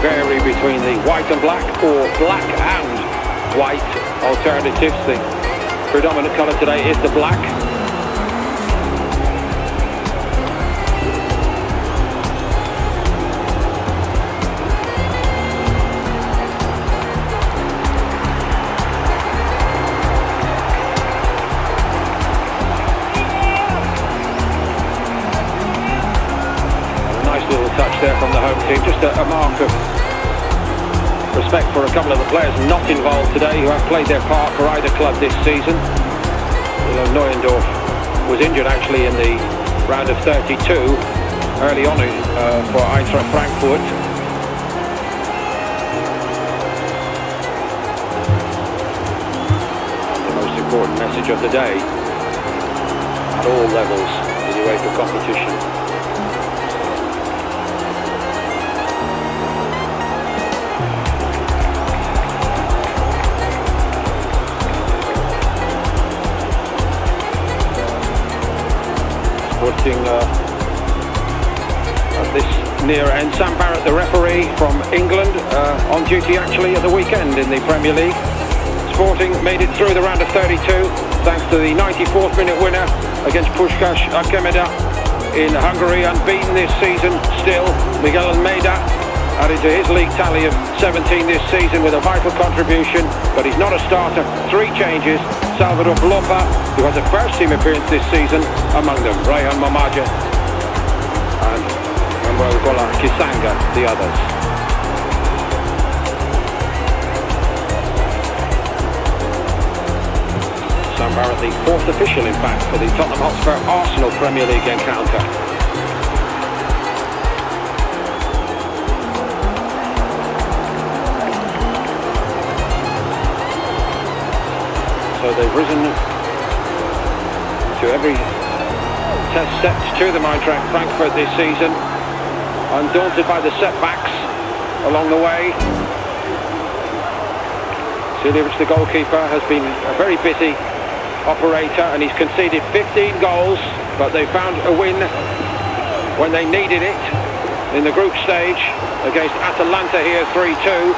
vary between the white and black or black and white alternatives. The predominant colour today is the black. Touch there from the home team, just a mark of respect for a couple of the players not involved today who have played their part for either club this season. Although Neuendorf was injured actually in the round of 32 early on for Eintracht Frankfurt. The most important message of the day at all levels in the UEFA competition. Sporting at this near end. Sam Barrett, the referee from England, on duty actually at the weekend in the Premier League. Sporting made it through the round of 32 thanks to the 94th minute winner against Puskás Akemeda in Hungary. Unbeaten this season still, Miguel Almeida added to his league tally of 17 this season with a vital contribution, but he's not a starter. 3 changes. Salvador Blopa, who has a first team appearance this season, among them Rayhan Mamaja and Manuel Gola Kisanga, the others. Sam Barrett, the 4th official in fact for the Tottenham Hotspur Arsenal Premier League encounter. So they've risen to every test set to the Eintracht Frankfurt this season, undaunted by the setbacks along the way. Siljevic, the goalkeeper, has been a very busy operator and he's conceded 15 goals, but they found a win when they needed it in the group stage against Atalanta here 3-2.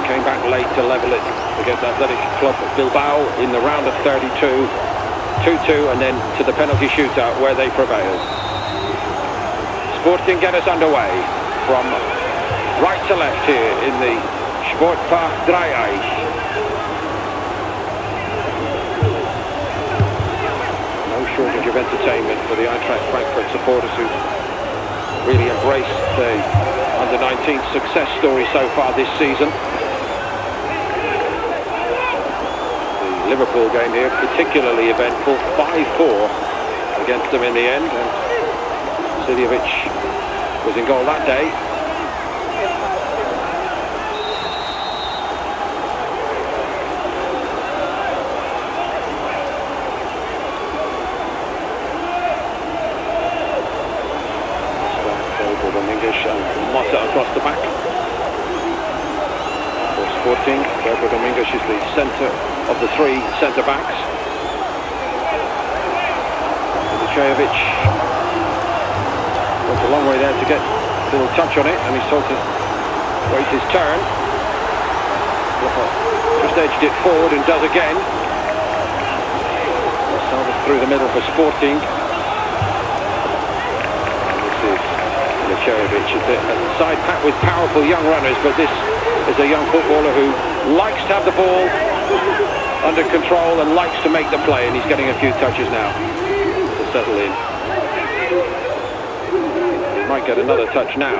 Came back late to level it against Athletic Club Bilbao in the round of 32, 2-2, and then to the penalty shootout where they prevailed. Sporting get us underway from right to left here in the Sportpark Dreieich. No shortage of entertainment for the Eintracht Frankfurt supporters who really embraced the under-19 success story so far this season. Liverpool game here, particularly eventful, 5-4 against them in the end, and Siljevic was in goal that day. Dominguez and Mota across the back. For Sporting, Dominguez is the centre of the 3 centre-backs. Milicevic went a long way there to get a little touch on it, and he's told to wait his turn. Just edged it forward and does again. Salvas through the middle for Sporting. And this is Milicevic, a side pack with powerful young runners, but this is a young footballer who likes to have the ball under control and likes to make the play, and he's getting a few touches now to settle in. He might get another touch now.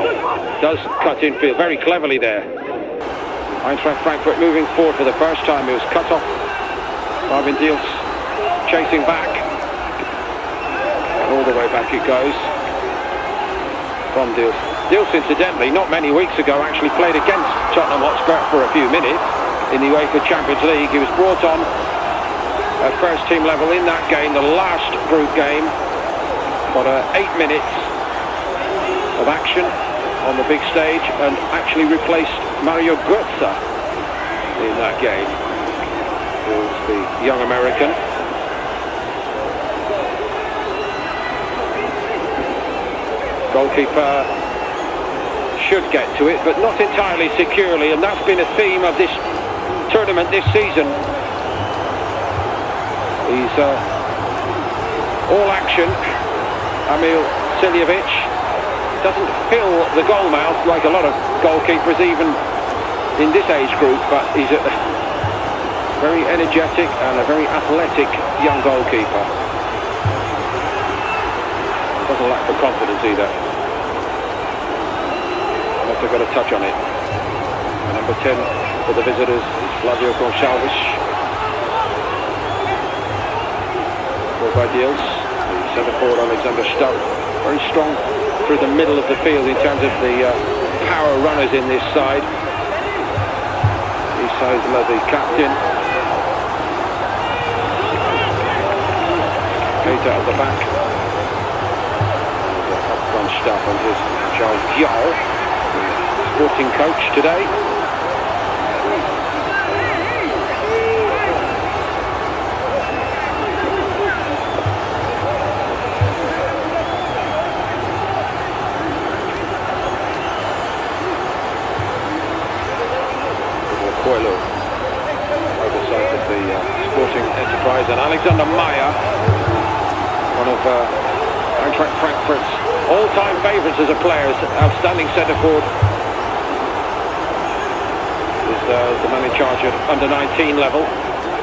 Does cut infield very cleverly there. Eintracht Frankfurt moving forward for the first time. It was cut off. Marvin Diels chasing back, and all the way back it goes from Diels. Diels, incidentally, not many weeks ago actually played against Tottenham Hotspur for a few minutes in the UEFA Champions League. He was brought on at first team level in that game, the last group game, but 8 minutes of action on the big stage, and actually replaced Mario Götze in that game, who's the young American. Goalkeeper should get to it, but not entirely securely, and that's been a theme of this tournament this season. He's all action. Emil Siljevic doesn't fill the goal mouth like a lot of goalkeepers, even in this age group, but he's a very energetic and a very athletic young goalkeeper. Doesn't lack the confidence either. Must have got a touch on it. And number 10 for the visitors is Flavio Gonçalves. Ball by Diels. The centre forward Alexander Stubb. Very strong through the middle of the field in terms of the power runners in this side. Isla, the captain. Keita at the back. Upfront stuff on his Charles Diol, sporting coach today. Coelho, oversight of the sporting enterprise, and Alexander Meyer, one of Eintracht Frankfurt's all-time favourites as a player, outstanding centre forward, is the man in charge at under-19 level.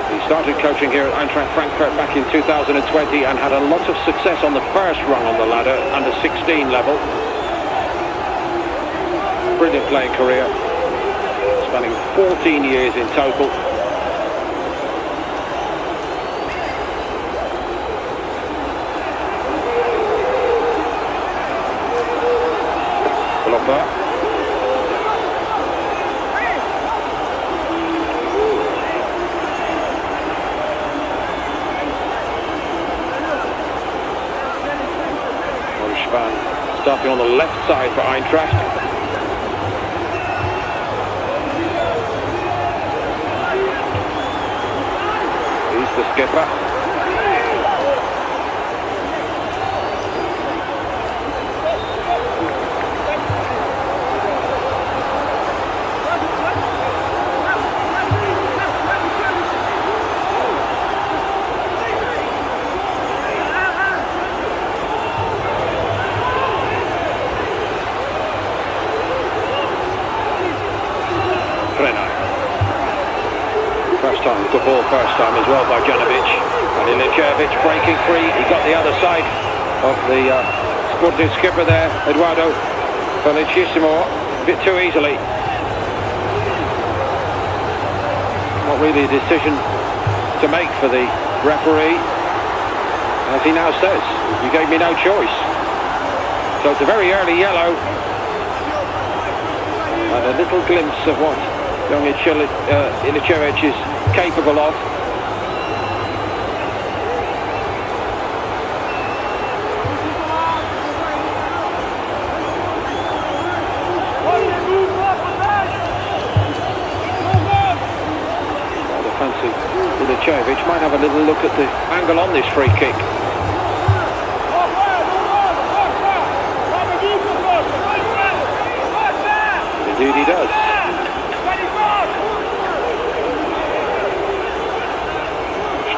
He started coaching here at Eintracht Frankfurt back in 2020 and had a lot of success on the first rung on the ladder, under-16 level. Brilliant playing career, spanning 14 years in total. Blopper. Morishvan starting on the left side for Eintracht. The skipper. First time, good ball first time as well by Janovic. And Ilicevic breaking free. He got the other side of the Sporting skipper there, Eduardo Felicissimo, a bit too easily. Not really a decision to make for the referee. As he now says, you gave me no choice. So it's a very early yellow. And a little glimpse of what young Ilicevic is capable of. The fancy Ilicevic might have a little look at the angle on this free kick. Indeed he does.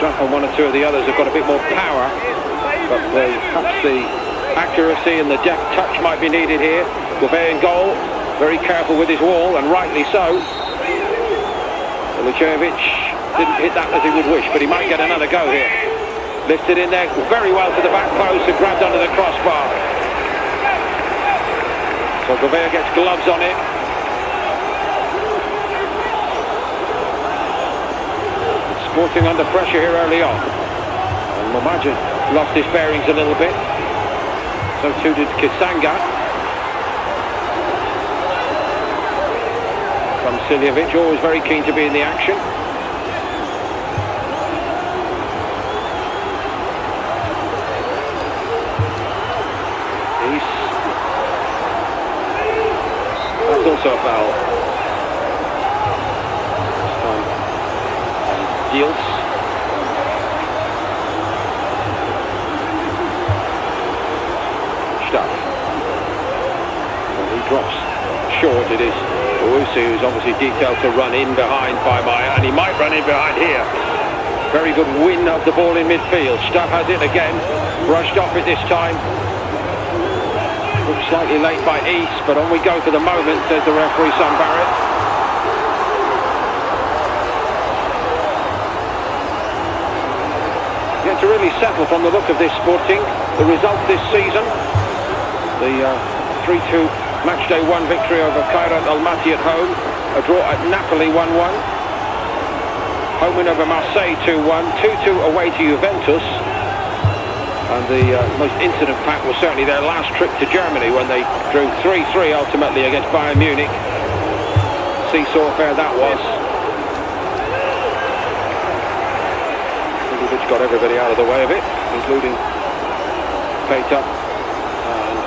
And one or two of the others have got a bit more power, but perhaps the accuracy and the deft touch might be needed here. Gouvet in goal, very careful with his wall, and rightly so. Ilicevic didn't hit that as he would wish, but he might get another go here. Lifted in there very well to the back post and grabbed under the crossbar. So Gouvet gets gloves on it. Sporting under pressure here early on. And Momajin lost his bearings a little bit. So too did Kisanga. From Siljevic, always very keen to be in the action. That's also a foul. Diels. Stuff. drops short. It is Owusu who's obviously detailed to run in behind by Maya, and he might run in behind here. Very good win of the ball in midfield. Stubb has it again, brushed off it this time. Looks slightly late by East, but on we go for the moment, says the referee, Sam Barrett. Yet to really settle from the look of this Sporting. The result this season, the 3-2 matchday 1 victory over Kairat Almaty at home, a draw at Napoli 1-1, home win over Marseille 2-1, 2-2 away to Juventus, and the most incident-packed was certainly their last trip to Germany when they drew 3-3 ultimately against Bayern Munich. Seesaw affair that was. Which got everybody out of the way of it, including Keita and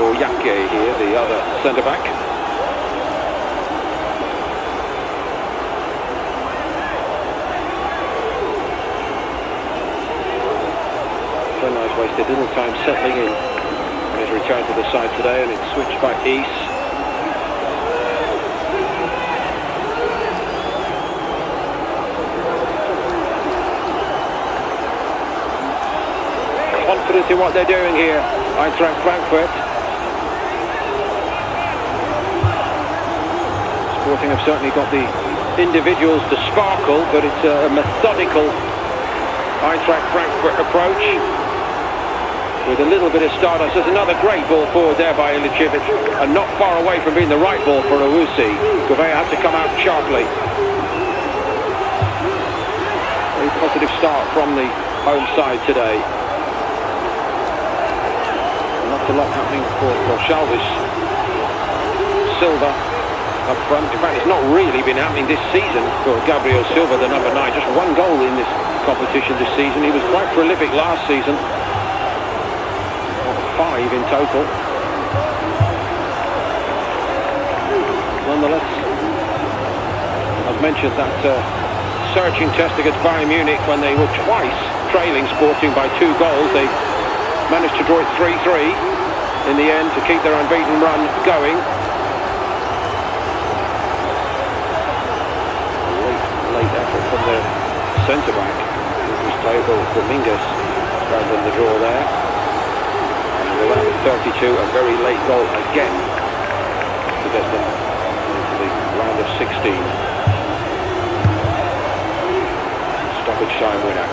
Oyake here, the other centre-back. Sunrise wasted little time settling in on his return to the side today, and it's switched by East. Confident in what they're doing here, Eintracht Frankfurt. Sporting have certainly got the individuals to sparkle, but it's a methodical Eintracht Frankfurt approach with a little bit of stardust. There's another great ball forward there by Ilicevic, and not far away from being the right ball for Owusu. Gouveia had to come out sharply. Very positive start from the home side today. Not a lot happening for Chalvis. Silva up front. In fact, it's not really been happening this season for Gabriel Silva, the number 9. Just 1 goal in this competition this season. He was quite prolific last season. 5 in total. Nonetheless, I've mentioned that searching test against Bayern Munich when they were twice trailing Sporting by 2 goals. They managed to draw it 3-3 in the end to keep their unbeaten run going. Late effort from their centre-back, Gustavo Dominguez, rather than the draw there. And without 32, a very late goal again to get them into the round of 16. Stoppage time winner.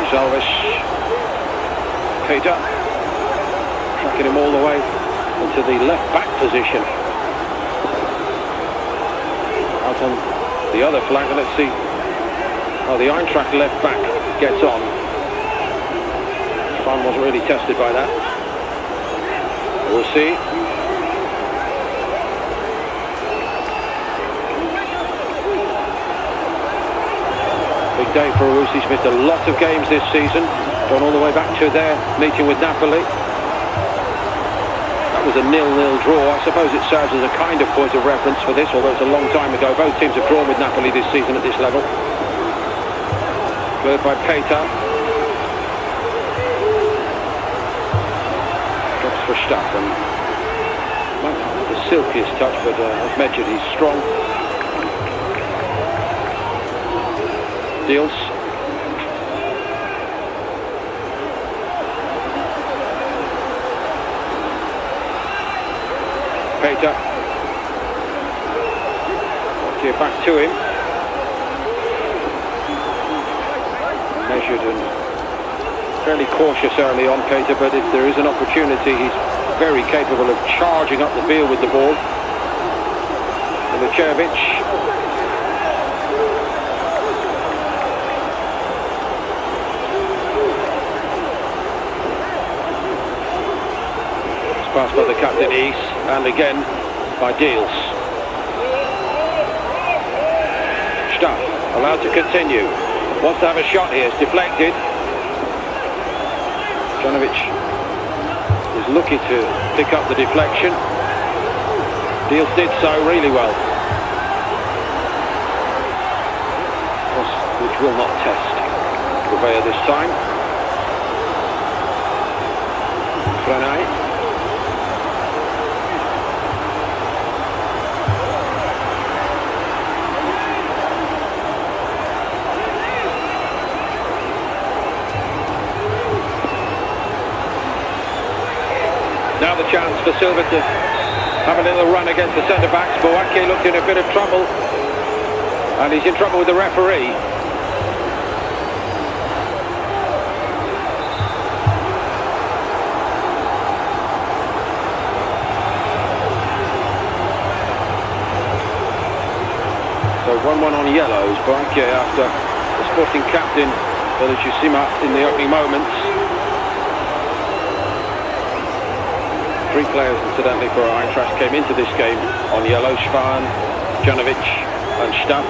Chalvis, Keita, tracking him all the way into the left-back position. Out on the other flank, and let's see how the Eintracht left-back gets on. Fun wasn't really tested by that. We'll see. Big day for Owusu. He's missed a lot of games this season, gone all the way back to their meeting with Napoli. That was a 0-0 draw. I suppose it serves as a kind of point of reference for this, although it's a long time ago. Both teams have drawn with Napoli this season at this level. Cleared by Keita. Drops for Stubb, and might not have the silkiest touch, but as mentioned, he's strong. Deals. Keita. Get back to him. Measured and fairly cautious early on, Keita, but if there is an opportunity, he's very capable of charging up the field with the ball. Ilicevic. Passed by the captain East, and again by Deals. Stubb allowed to continue. Wants to have a shot here. It's deflected. Janovic was lucky to pick up the deflection. Diels did so really well. Which will not test Gouveia this time. Frenay. Now the chance for Silva to have a little run against the centre-backs. Boake looked in a bit of trouble, and he's in trouble with the referee. So 1-1 on yellows. Boake after the Sporting captain, Belicissima, in the opening moments. 3 players, incidentally, for Eintracht came into this game on yellow: Schwan, Janovic and Stapp.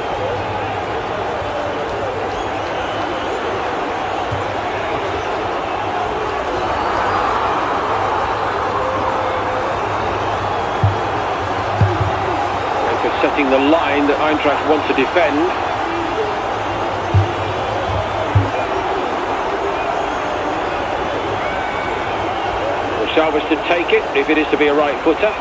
And for setting the line that Eintracht want to defend. Salvas to take it, if it is to be a right footer.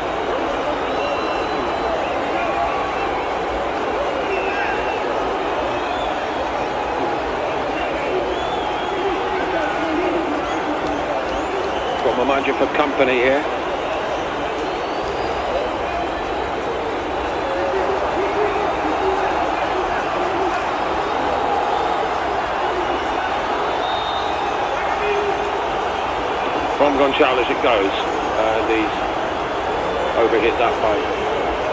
Got my margin for company here. From Gonçalves it goes, and he's overhit that by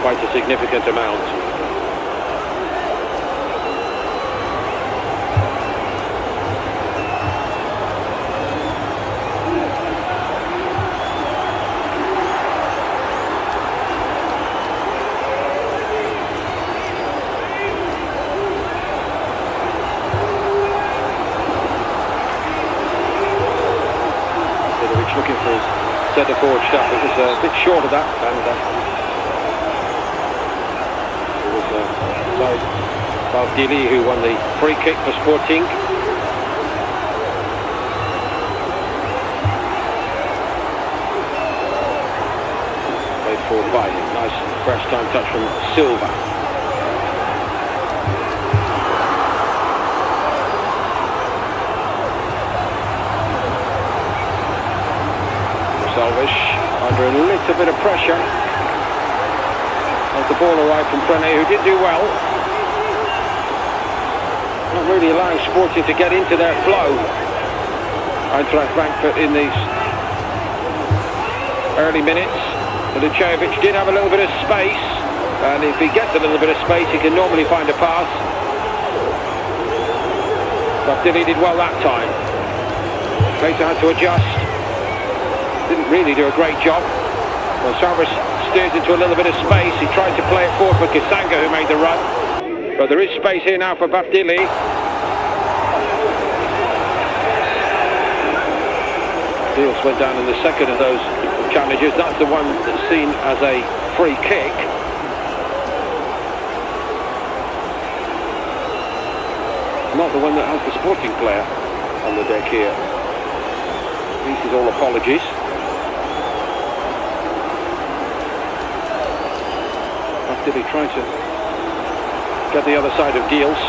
quite a significant amount. Looking for his centre forward stuff. It was a bit short of that, and it was Baldini who won the free kick for Sporting. Played forward by him. Nice first time touch from Silva. Salvas under a little bit of pressure as the ball arrived from Frenay, who did do well. Not really allowing Sporting to get into their flow. Eintracht Frankfurt in these early minutes. Milicevic did have a little bit of space, and if he gets a little bit of space he can normally find a pass. But he did well that time. Later had to adjust. Didn't really do a great job. Well, Salvas steers into a little bit of space. He tried to play it forward for Kisanga, who made the run. But there is space here now for Bafdili. Diels went down in the second of those challenges. That's the one that's seen as a free kick. Not the one that has the Sporting player on the deck here. This is all apologies. He trying to get the other side of Diels.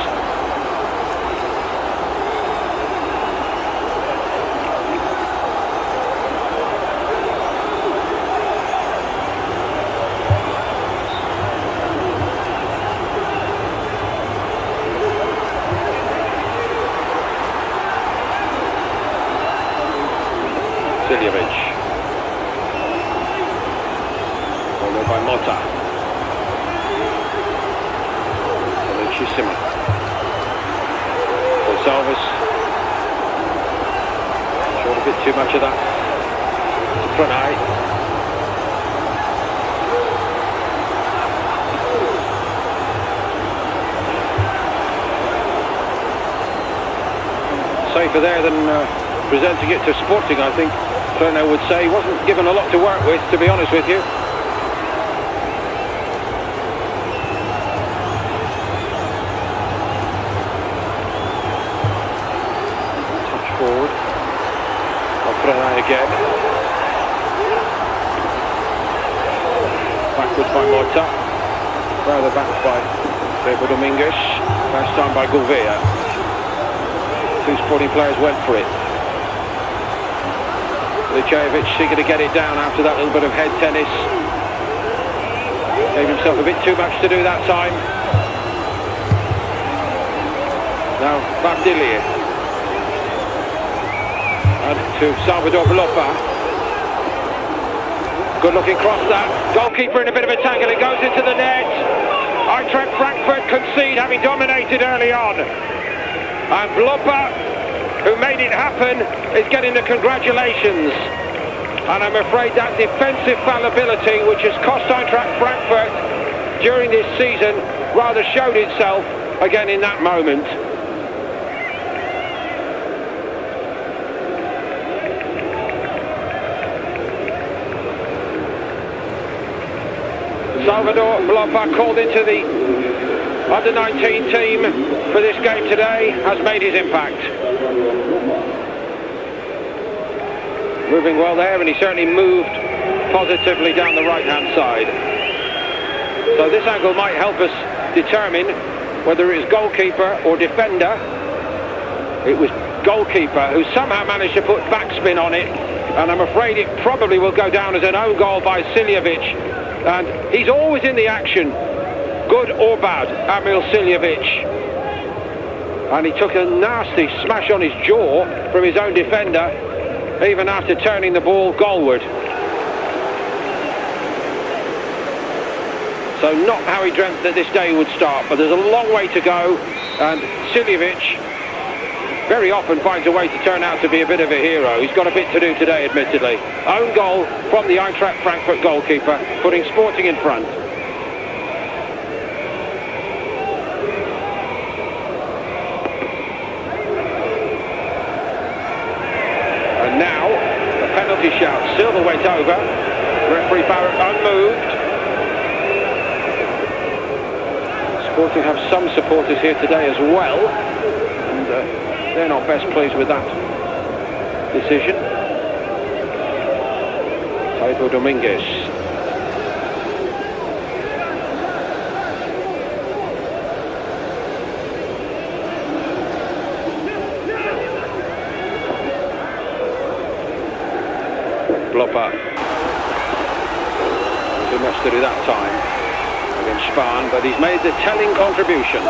Siljevic. Followed by Mota. Gonçalves. Showed a bit too much of that. Frenay. Safer there than presenting it to Sporting, I think. Clurno would say he wasn't given a lot to work with, to be honest with you. Touch forward. Clurno again. Backwards by Mota. Further back by Dominguez. First time by Gouveia. Two Sporting players went for it. Licevic seeking to get it down after that little bit of head tennis. Gave himself a bit too much to do that time. Now Babdillier. And to Salvador Blopa. Good looking cross that. Goalkeeper in a bit of a tangle. It goes into the net. Eintracht Frankfurt concede, having dominated early on. And Blopa, who made it happen, is getting the congratulations. And I'm afraid that defensive fallibility, which has cost Eintracht Frankfurt during this season, rather showed itself again in that moment. Salvador Blopa, called into the under-19 team for this game today, has made his impact. Moving well there, and he certainly moved positively down the right-hand side. So this angle might help us determine whether it is goalkeeper or defender. It was goalkeeper who somehow managed to put backspin on it, and I'm afraid it probably will go down as an own goal by Siljevic. And he's always in the action, good or bad, Emil Siljevic. And he took a nasty smash on his jaw from his own defender, even after turning the ball goalward. So not how he dreamt that this day would start, but there's a long way to go, and Siljevic very often finds a way to turn out to be a bit of a hero. He's got a bit to do today, admittedly. Own goal from the Eintracht Frankfurt goalkeeper, putting Sporting in front. And now, a penalty shout. Silva went over. Referee Barrett unmoved. Sporting have some supporters here today as well. And they're not best pleased with that decision. Taibo Dominguez. Blopa. Too much to do that time against Spahn, but he's made the telling contribution.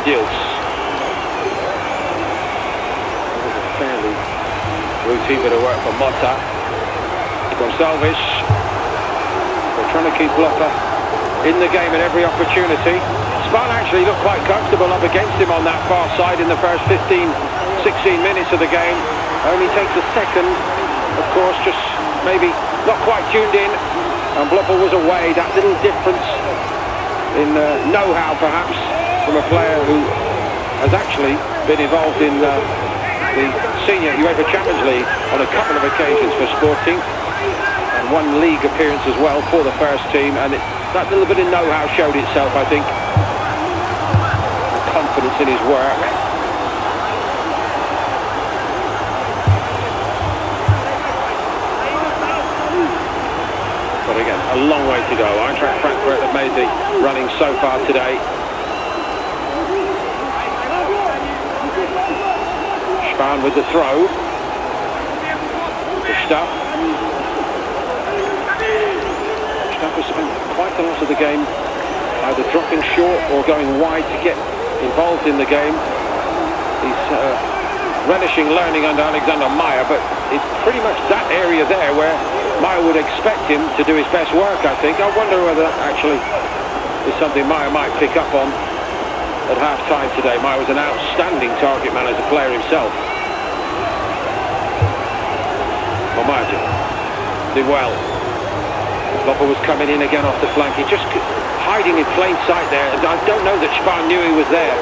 Diels. Fairly routine bit of work for Mota. Gonçalves. They're trying to keep Blopa in the game at every opportunity. Spahn actually looked quite comfortable up against him on that far side in the first 15-16 minutes of the game. Only takes a second, of course, just maybe not quite tuned in, and Blopa was away. That little difference in know-how perhaps from a player who has actually been involved in the senior UEFA Champions League on a couple of occasions for Sporting, and and one league appearance as well for the first team, and that little bit of know-how showed itself, I think. Confidence in his work. But again, a long way to go. Eintracht Frankfurt have made the running so far today. Spahn with the throw. Stuff has spent quite a lot of the game either dropping short or going wide to get involved in the game. He's relishing learning under Alexander Meyer, but it's pretty much that area there where Meyer would expect him to do his best work, I think. I wonder whether that actually is something Meyer might pick up on at half-time today. Meyer was an outstanding target man as a player himself. Margin did well. Lopper was coming in again off the flank. He just hiding in plain sight there. And I don't know that Spahn knew he was there.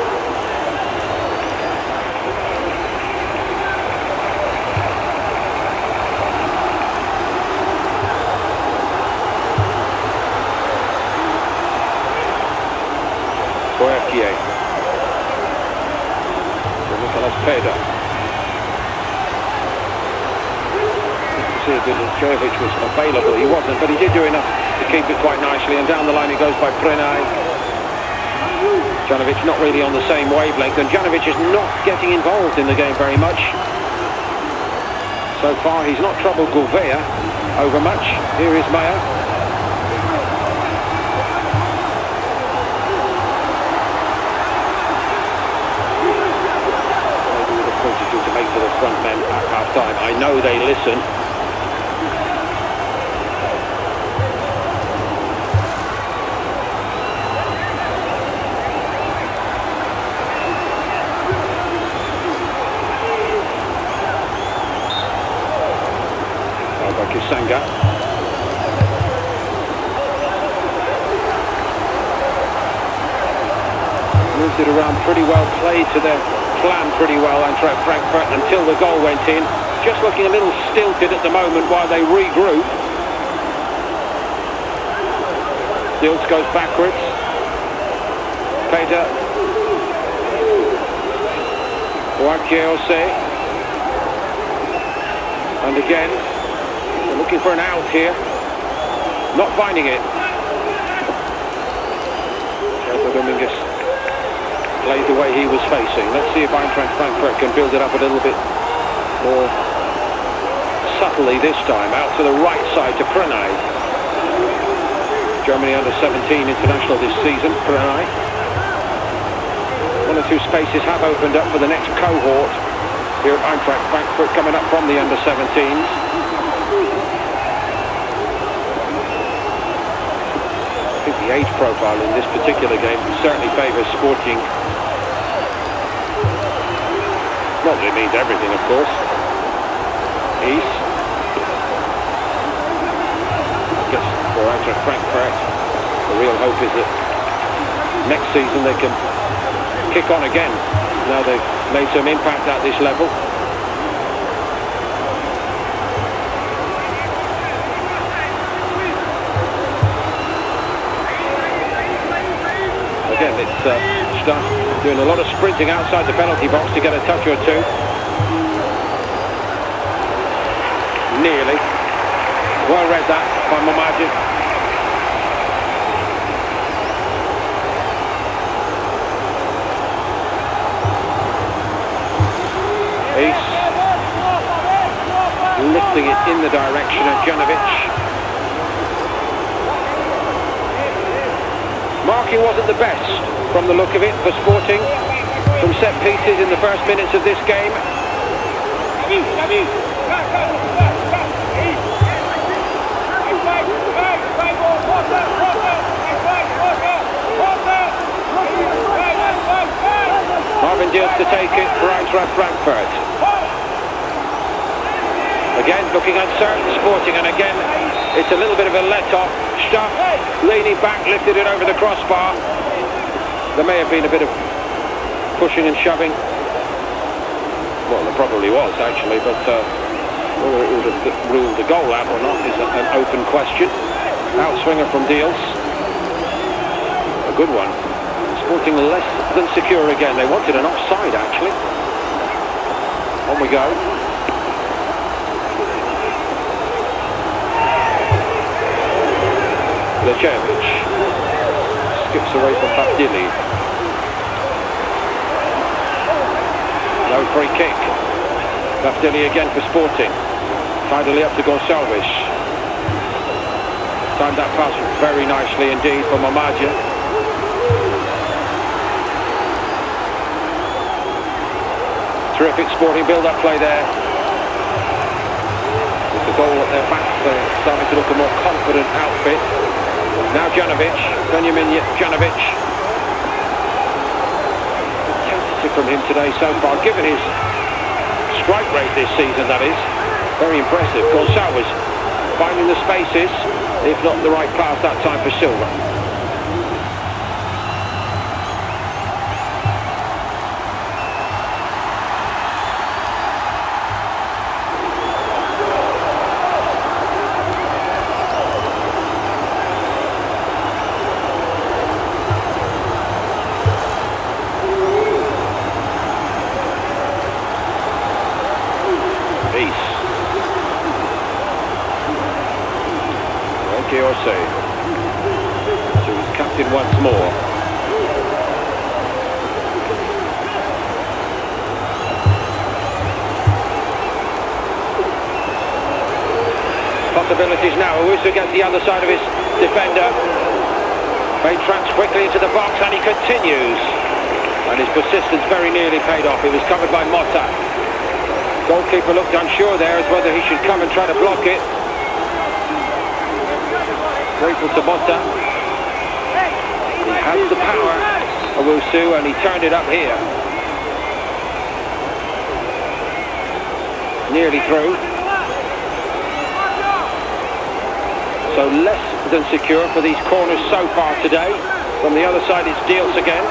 Boerkier. Nicolas Peda. Jovic was available, he wasn't, but he did do enough to keep it quite nicely, and down the line it goes by Prenay. Janovic not really on the same wavelength, and Janovic is not getting involved in the game very much. So far he's not troubled Gouveia over much. Here is Meyer. Maybe with a point or two to make for the front men at half-time. I know they listen. Sanga. Moved it around pretty well, played to their plan pretty well, Eintracht Frankfurt, until the goal went in. Just looking a little stilted at the moment while they regroup. Dilts goes backwards. Peter. Boerkier. And again, looking for an out here, not finding it. Dominguez played the way he was facing. Let's see if Eintracht Frankfurt can build it up a little bit more subtly this time. Out to the right side to Prenay. Germany under-17 international this season, Prenay. One or two spaces have opened up for the next cohort here at Eintracht Frankfurt, coming up from the under-17s. I think the age profile in this particular game certainly favours Sporting. Not that it means everything, of course. East. I guess for Eintracht Frankfurt, the real hope is that next season they can kick on again. Now they've made some impact at this level. Again, it's Stuff doing a lot of sprinting outside the penalty box to get a touch or two. Nearly. Well read that by Margin. East lifting it in the direction of Janovic. Marking wasn't the best from the look of it for Sporting from set pieces in the first minutes of this game. Marvin Dilts to take it for Eintracht Frankfurt. Again, looking uncertain, Sporting, and again, it's a little bit of a let-off. Stuff leaning back, lifted it over the crossbar. There may have been a bit of pushing and shoving. Well, there probably was, actually, but Whether it would have ruled the goal out or not is an open question. Outswinger from Deals. A good one. Sporting less than secure again. They wanted an offside, actually. On we go. Lejevic skips away from Bafdili. No free kick. Bafdili again for Sporting. Tidally up to Gonçalves. Timed that pass very nicely indeed for Mamadia. Terrific Sporting build-up play there. With the goal at their back, they're starting to look a more confident outfit. Now Janovic, Benjamin Janovic. Tentative from him today so far, given his strike rate this season, that is. Very impressive. Gonçalves finding the spaces, if not the right pass that time for Silva. To his captain once more. Possibilities now. Owusu gets the other side of his defender. Tracks quickly into the box and he continues. And his persistence very nearly paid off. It was covered by Motta. Goalkeeper looked unsure there as whether he should come and try to block it. Grateful to Motta. He has the power, Owusu, and he turned it up here. Nearly through. So less than secure for these corners so far today. From the other side it's Deals again.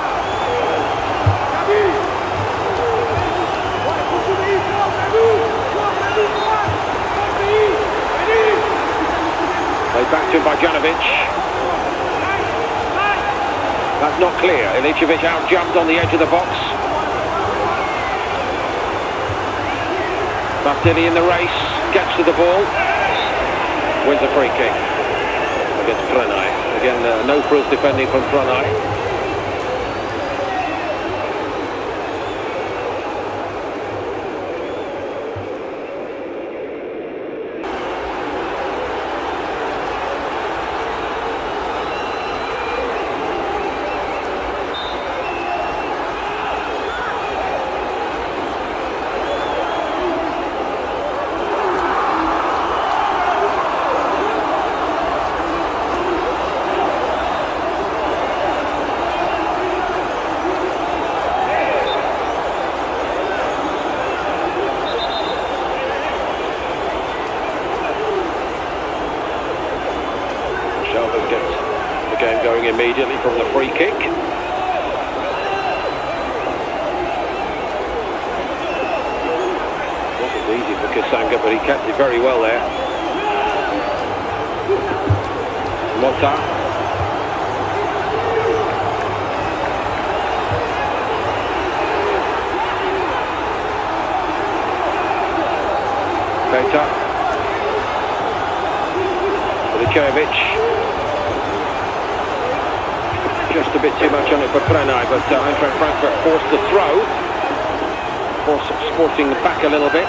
Played back to him by Janovic. That's not clear. Ilicevic out-jumped on the edge of the box. Bafdili in the race, gets to the ball. Wins a free kick against Pranay. Again, no frills defending from Pranay. Going immediately from the free kick. Wasn't easy for Kasanga, but he kept it very well there. Motta. Keita. Ilicevic. Just a bit too much on it for Pranay, but Eintracht Frankfurt forced the throw. Forced Sporting back a little bit.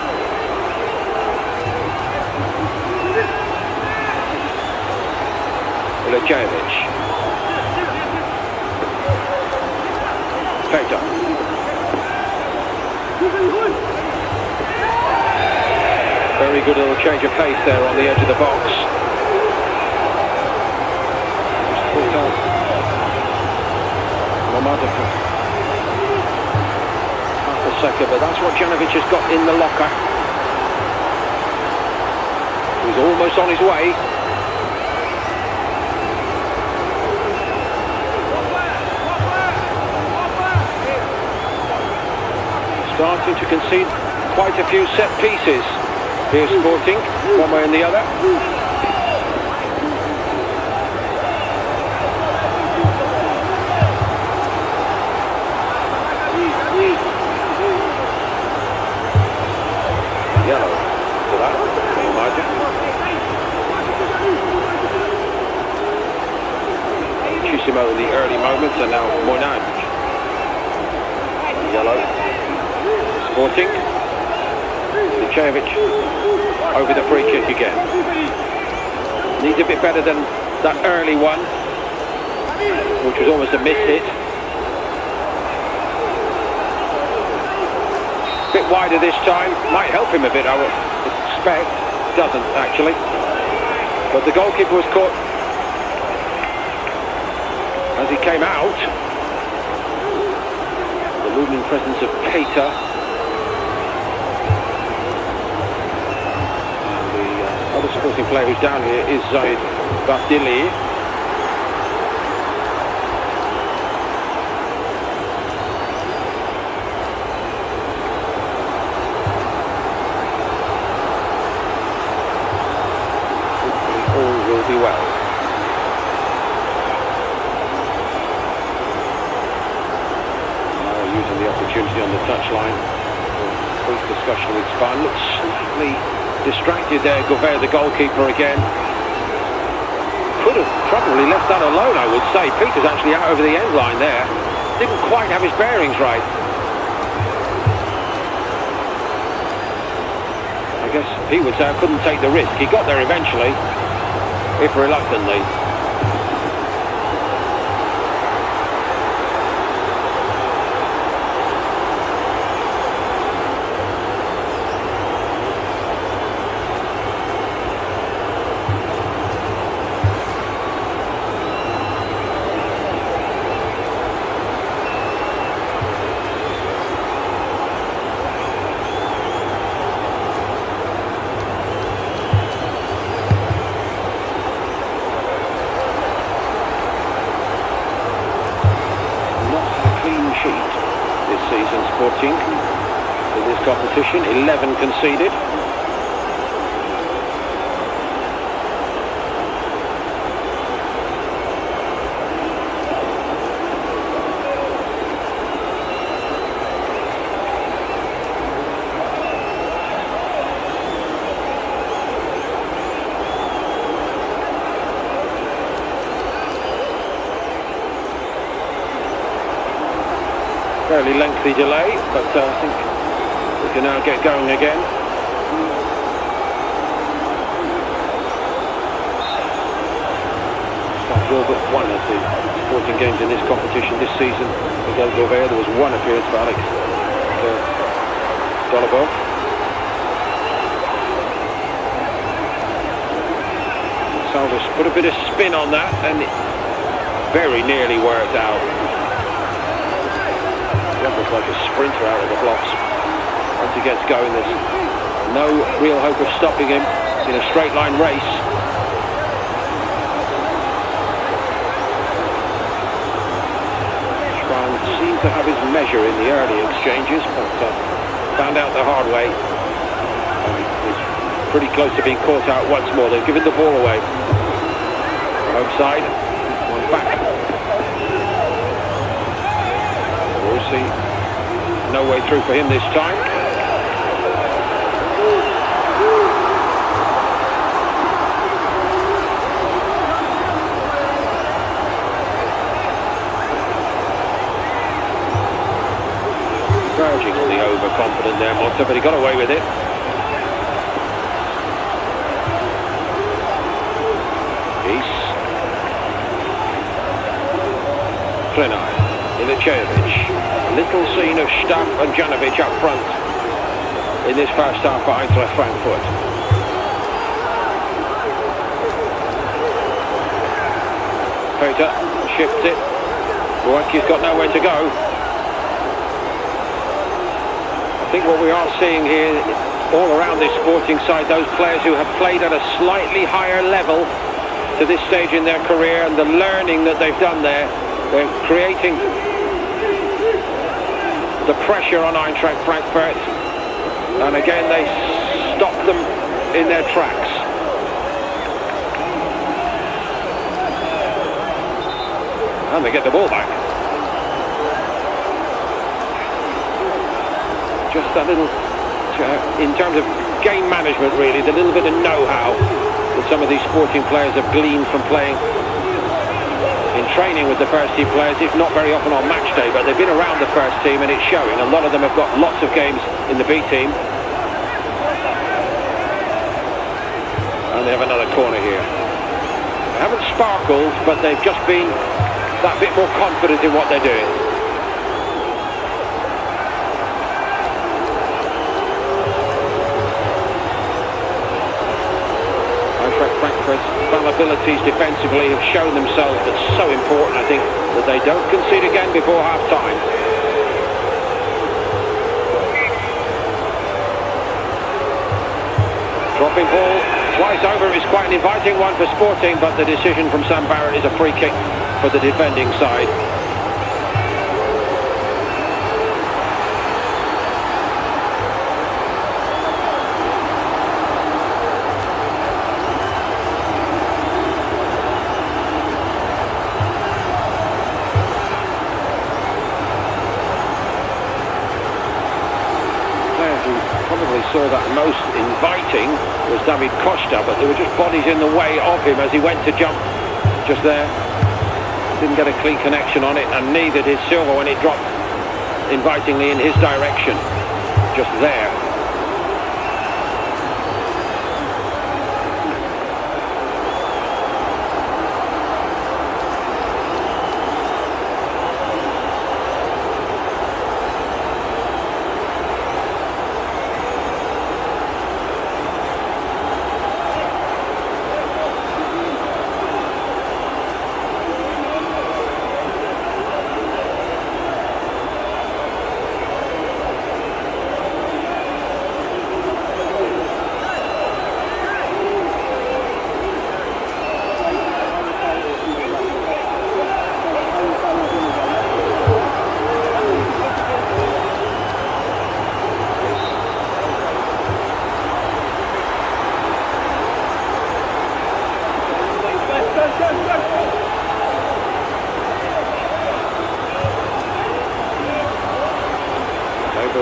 Ilicevic. Keita. Very good little change of pace there on the edge of the box. Half a second, but that's what Janovic has got in the locker. He's almost on his way. Starting to concede quite a few set pieces. Here's Sporting, one way and the other. Yellow to that, Margin. Chissimo in the early moments, and now Moinan. Yellow. Sporting. Licevic over the free kick again. Needs a bit better than that early one, which was almost a missed hit. Bit wider this time, might help him a bit, I would expect. Doesn't actually, but the goalkeeper was caught as he came out. The looming presence of Keita, and the other Sporting player who's down here is Zaid Bardili. Be well. Using the opportunity on the touchline for brief discussion with Spahn. Looks slightly distracted there, Gouvet, the goalkeeper again. Could have probably left that alone, I would say. Peter's actually out over the end line there. Didn't quite have his bearings right. I guess he would say I couldn't take the risk. He got there eventually, if reluctantly. Season Sporting in this competition, 11 conceded. Fairly lengthy delay, but I think we can now get going again. Started all but one of the Sporting games in this competition this season. Miguel Gouvet, there was one appearance for Alex Golubov. Salvas put a bit of spin on that, and it very nearly worked out. Looks like a sprinter out of the blocks. Once he gets going, there's no real hope of stopping him in a straight line race. Spahn seemed to have his measure in the early exchanges, but found out the hard way. He's pretty close to being caught out once more. They've given the ball away. Home side, one back. No way through for him this time. Verging on the overconfident there, Monta, but he got away with it. East. Klinai. Ilicevic. Little scene of Staff and Janovic up front in this first half for Eintracht Frankfurt. Peter shifts it. Buaki's got nowhere to go. I think what we are seeing here all around this Sporting side, those players who have played at a slightly higher level to this stage in their career, and the learning that they've done there, they're creating the pressure on Eintracht Frankfurt, and again they stop them in their tracks. And they get the ball back. Just a little, in terms of game management really, the little bit of know-how that some of these sporting players have gleaned from playing in training with the first team players, if not very often on match day, but they've been around the first team and it's showing. A lot of them have got lots of games in the B team. And they have another corner here. They haven't sparkled, but they've just been that bit more confident in what they're doing. Frankfurt's fallibilities defensively have shown themselves, but so important, I think, that they don't concede again before half-time. Dropping ball twice over is quite an inviting one for Sporting, but the decision from Sam Barrett is a free kick for the defending side. Probably saw that most inviting was David Costa, but there were just bodies in the way of him as he went to jump just there. Didn't get a clean connection on it, and neither did Silva when it dropped invitingly in his direction. Just there.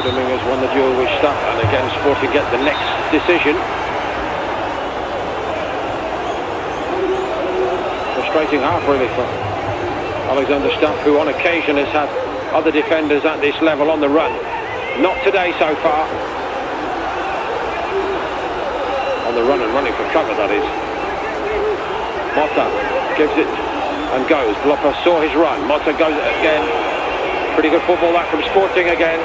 Dominguez won the duel with Stuff, and again Sporting get the next decision. Frustrating half really for Alexander Stuff, who on occasion has had other defenders at this level on the run. Not today so far. On the run and running for cover, that is. Motta gives it and goes. Blopper saw his run. Motta goes again. Pretty good football that from Sporting again.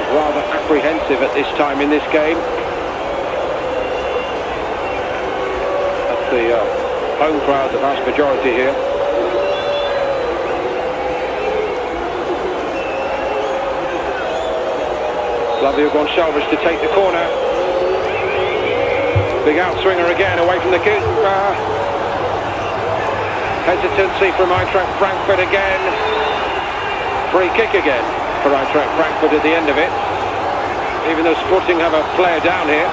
Rather apprehensive at this time in this game. That's the home crowd, the vast majority here. Flavio Gonçalves to take the corner. Big outswinger again away from the keeper. Hesitancy from Eintracht Frankfurt again. Free kick again for Eintracht Frankfurt at the end of it, even though Sporting have a player down here.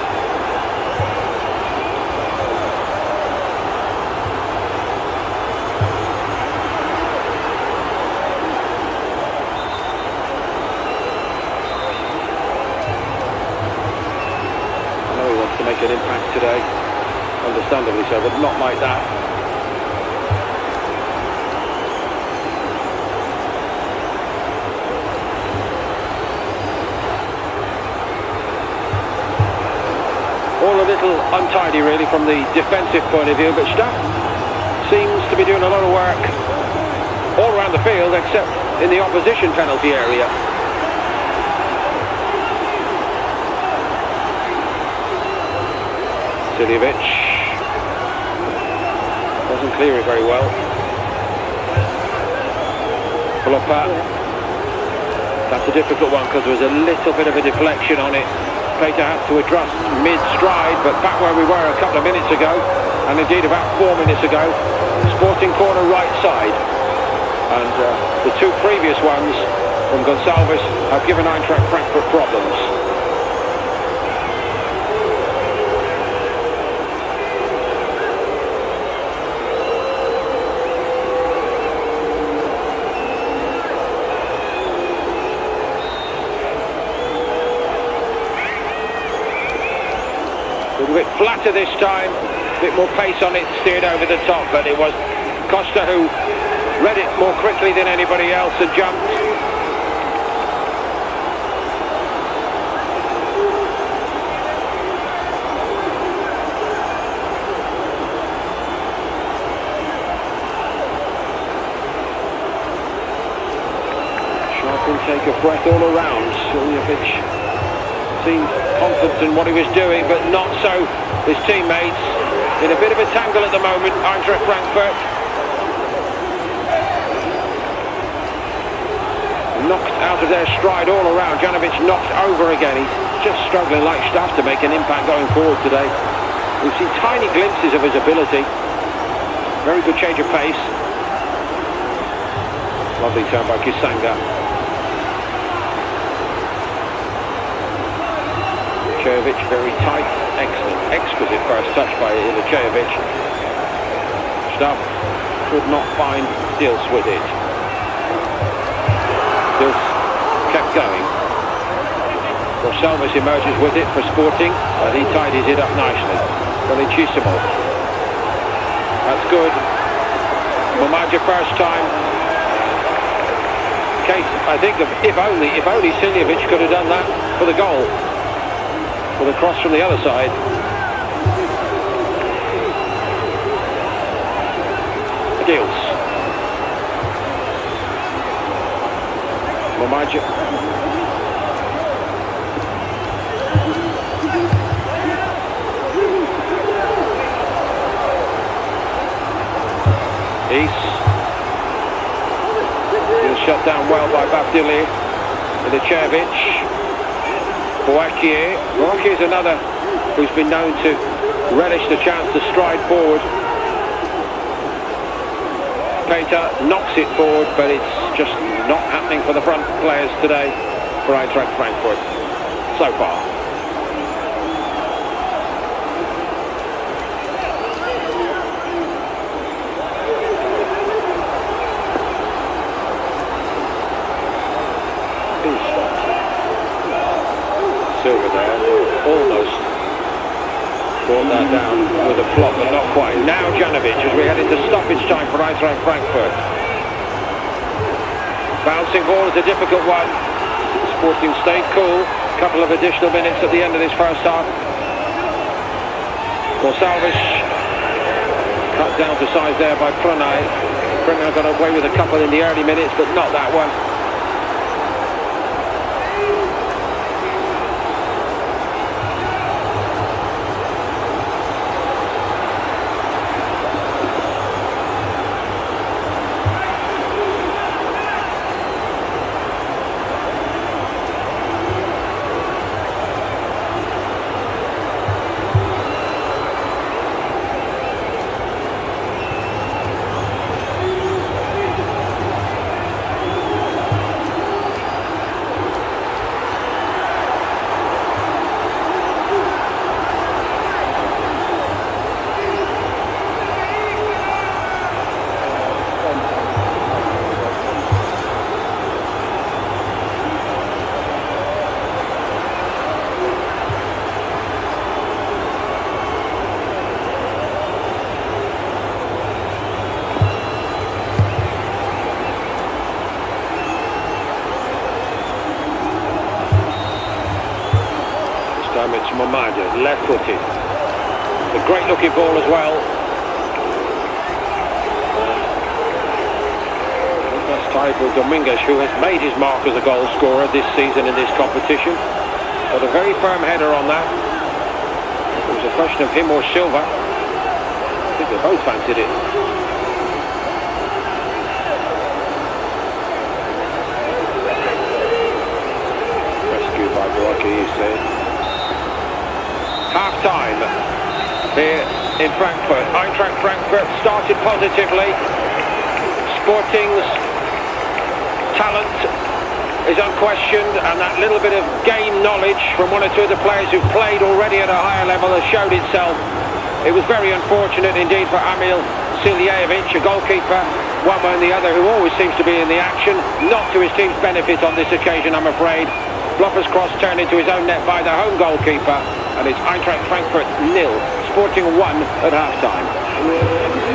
I know he wants to make an impact today, understandably so, but not like that. All a little untidy really from the defensive point of view, but Stuff seems to be doing a lot of work all around the field except in the opposition penalty area. Siljevic doesn't clear it very well. Blopper. That's a difficult one because there was a little bit of a deflection on it. Peter had to adjust mid-stride, but back where we were a couple of minutes ago. and indeed about 4 minutes ago. Sporting corner right side. And the two previous ones from Gonçalves have given Eintracht Frankfurt problems. A little bit flatter this time, a bit more pace on it, steered over the top, but it was Costa who read it more quickly than anybody else and jumped. Sharp intake of breath all around. Suljovic seemed confident in what he was doing, but not so his teammates. In a bit of a tangle at the moment, Eintracht Frankfurt. Knocked out of their stride all around. Janovic knocked over again. He's just struggling like stuff to make an impact going forward today. We've seen tiny glimpses of his ability. Very good change of pace. Lovely turn by Kisanga. Ilicevic, very tight, excellent, exquisite first touch by Ilicevic. Stuff could not find Dils with it. Dils kept going. Gonçalves emerges with it for Sporting, but he tidies it up nicely. Felicissimo. That's good. Momaja first time. Case, I think, of if only Suljovic could have done that for the goal. With a cross from the other side. Dils. Momaja. East. Shut down well by Babdili. Ilicevic. Boakier. Boakier is another who's been known to relish the chance to stride forward. Peter knocks it forward, but it's just not happening for the front players today for Eintracht Frankfurt so far. Silva there, almost brought that down with a flop, but not quite. Now Janovic as we head into stoppage time for Eintracht Frankfurt. Bouncing ball is a difficult one. Sporting stayed cool. A couple of additional minutes at the end of this first half. Gonçalves cut down to size there by Pranay. Pranay got away with a couple in the early minutes, but not that one. It's Momaja, left-footed. It's a great-looking ball as well. That's Taibo Dominguez, who has made his mark as a goal scorer this season in this competition. Got a very firm header on that. It was a question of him or Silva. I think they both fancied it. Rescue by Boaki, you say. Half-time here in Frankfurt. Eintracht Frankfurt started positively. Sporting's talent is unquestioned, and that little bit of game knowledge from one or two of the players who've played already at a higher level has showed itself. It was very unfortunate indeed for Emil Siljevic, a goalkeeper, one way and the other, who always seems to be in the action, not to his team's benefit on this occasion, I'm afraid. Bluffer's cross turned into his own net by the home goalkeeper, and it's Eintracht Frankfurt 0, Sporting 1 at half-time.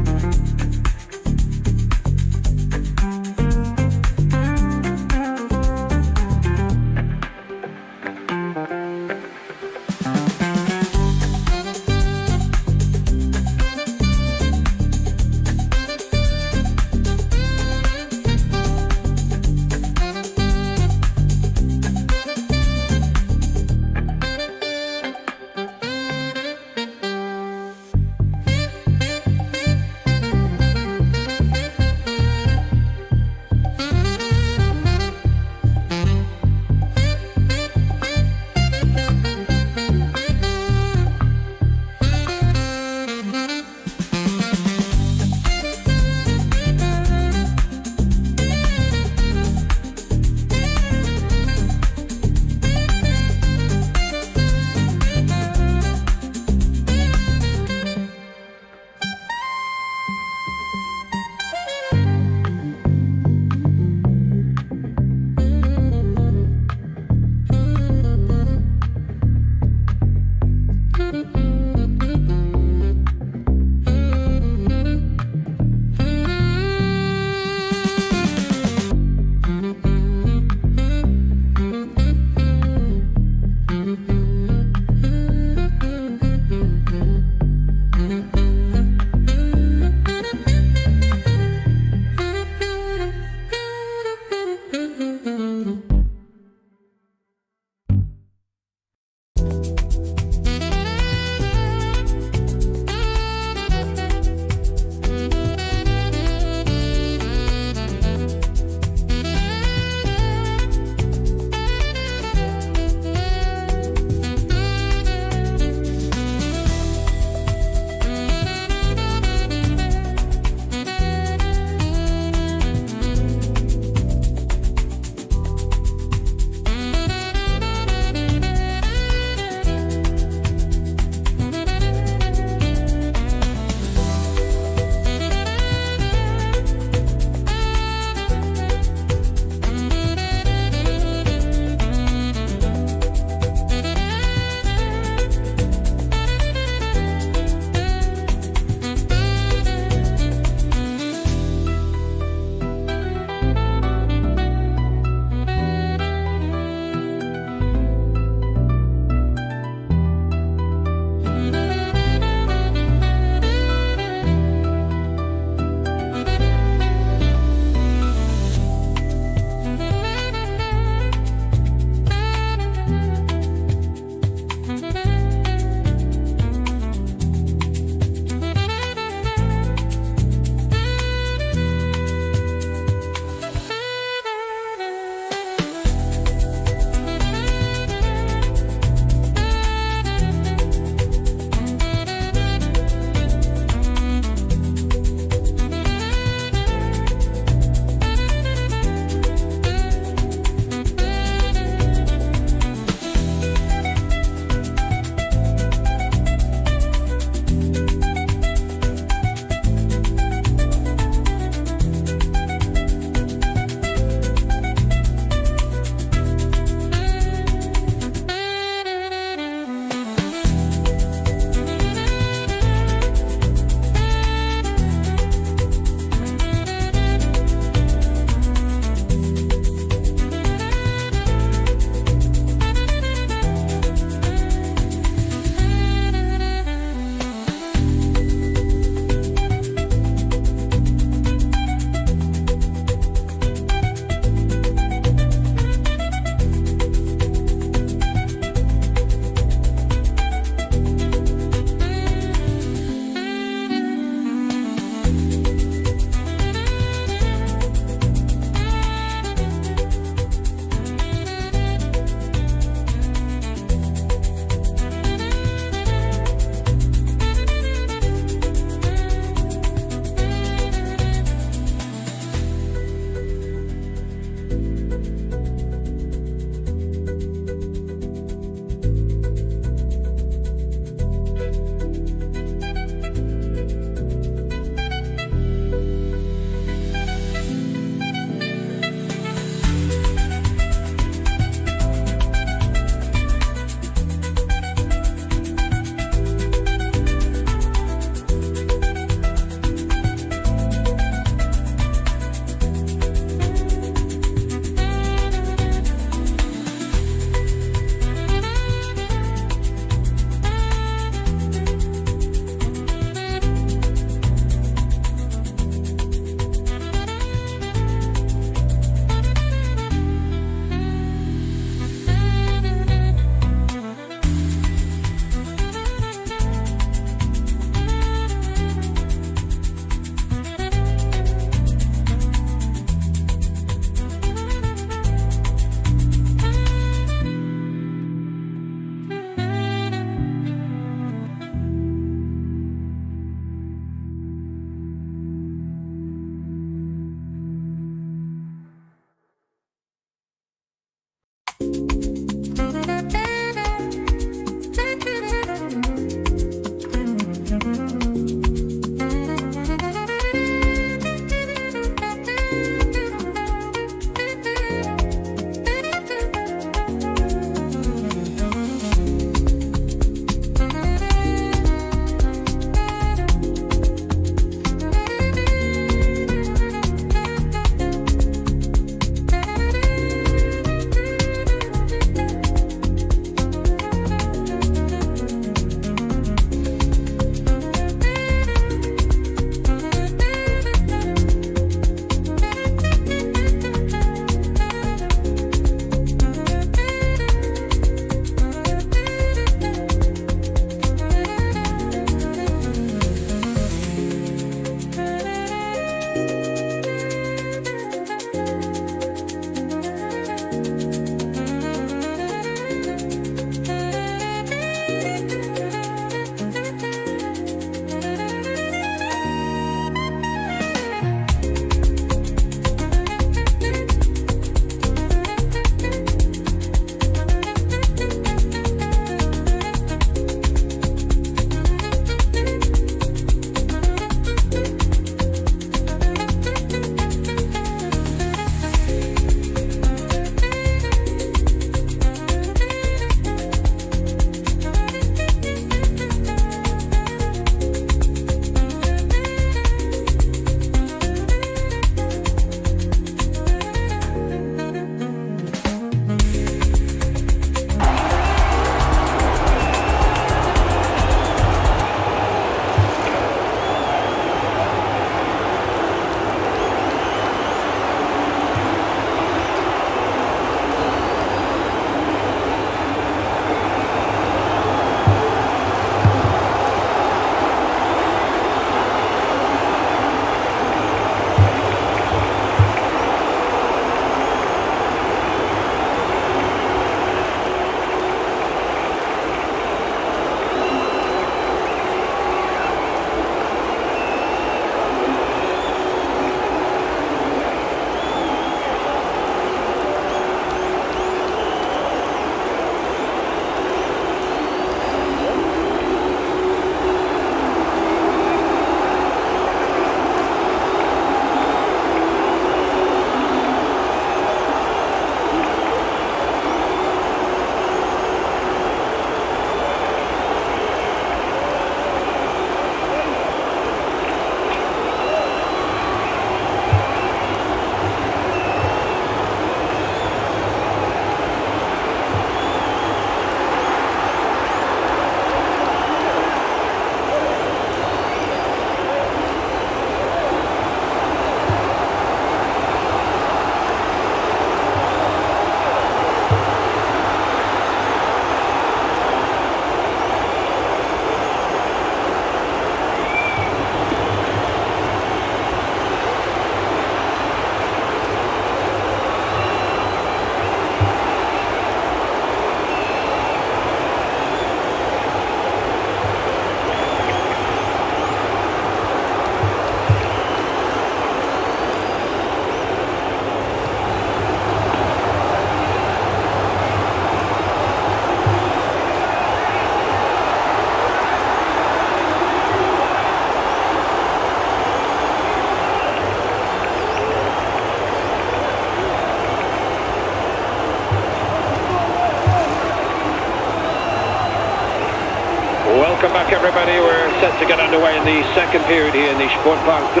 Welcome back, everybody. We're set to get underway in the second period here in the Sportpark 3.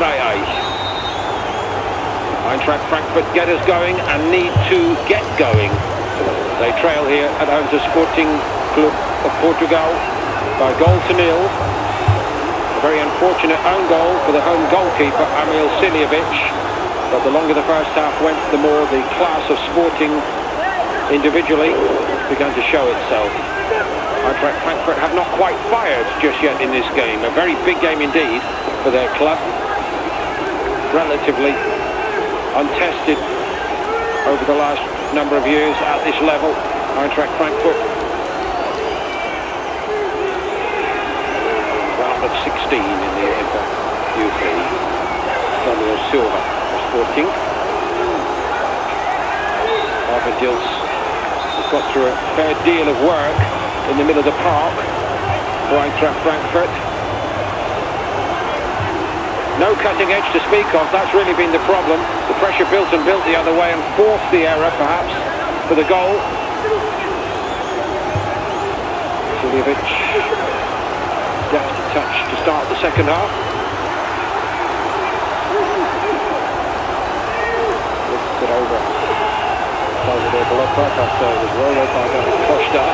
Eintracht Frankfurt get us going and need to get going. They trail here at home to Sporting Club of Portugal by 0-0. A very unfortunate own goal for the home goalkeeper, Emil Siljevic. But the longer the first half went, the more the class of Sporting individually began to show itself. Eintracht Frankfurt have not quite fired just yet in this game. A very big game indeed for their club. Relatively untested over the last number of years at this level. Eintracht Frankfurt. Round of 16 in the UEFA Youth League. Samuel Silva, Sporting. Arvid Dilts has got through a fair deal of work in the middle of the park for Eintracht Frankfurt. No cutting edge to speak of, that's really been the problem. The pressure built and built the other way and forced the error perhaps for the goal. Siljevic, deft touch to start the second half. Lifts it over. Salvador Balota, that's was rolled up by Costa.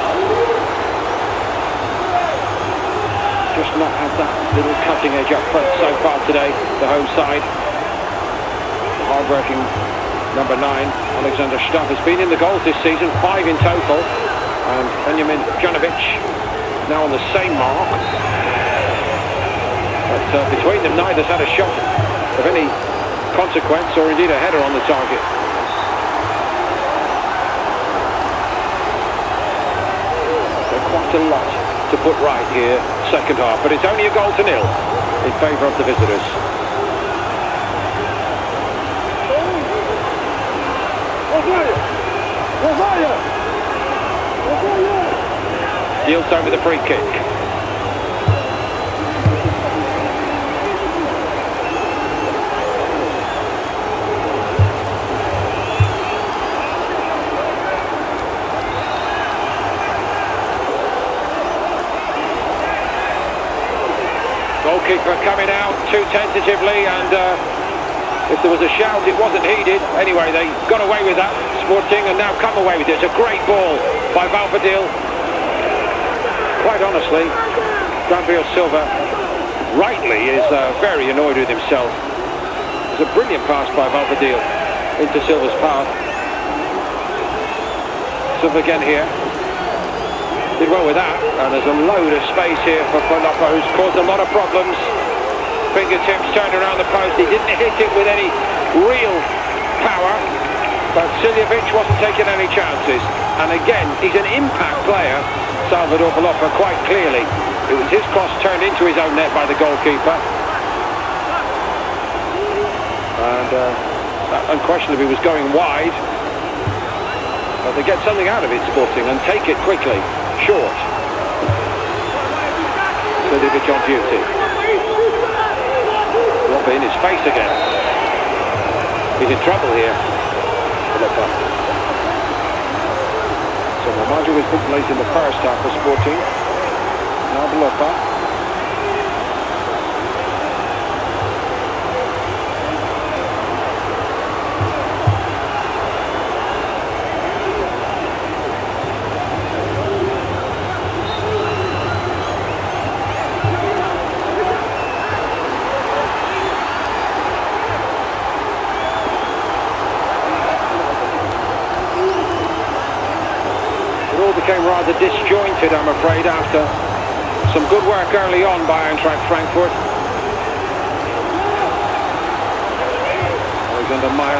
Just not had that little cutting edge up front so far today, the home side. The hard-working number 9, Alexander Stubb, has been in the goals this season, 5 in total. And Benjamin Janovic now on the same mark. But between them, neither's had a shot of any consequence or indeed a header on the target. So quite a lot to put right here, second half, but it's only a 0-0 in favour of the visitors. Yields over the free kick. Goalkeeper coming out too tentatively, and if there was a shout, it wasn't heeded. Anyway, they got away with that, Sporting, and now come away with it. It's a great ball by Valverdil. Quite honestly, Gabriel Silva rightly is very annoyed with himself. It's a brilliant pass by Valverdil into Silva's path. Silva again here. Did well with that, and there's a load of space here for Folopa, who's caused a lot of problems. Fingertips turned around the post. He didn't hit it with any real power, but Siljevic wasn't taking any chances. And again, he's an impact player, Salvador Folopa, quite clearly. It was his cross turned into his own net by the goalkeeper. And unquestionably was going wide. But they get something out of it, Sporting, and take it quickly. Short. Siljevic on duty. Robber in his face again. He's in trouble here. So Mamadu was booked late in the first half for Sporting. Now Balota. Became rather disjointed, I'm afraid, after some good work early on by Eintracht Frankfurt. Alexander Meyer,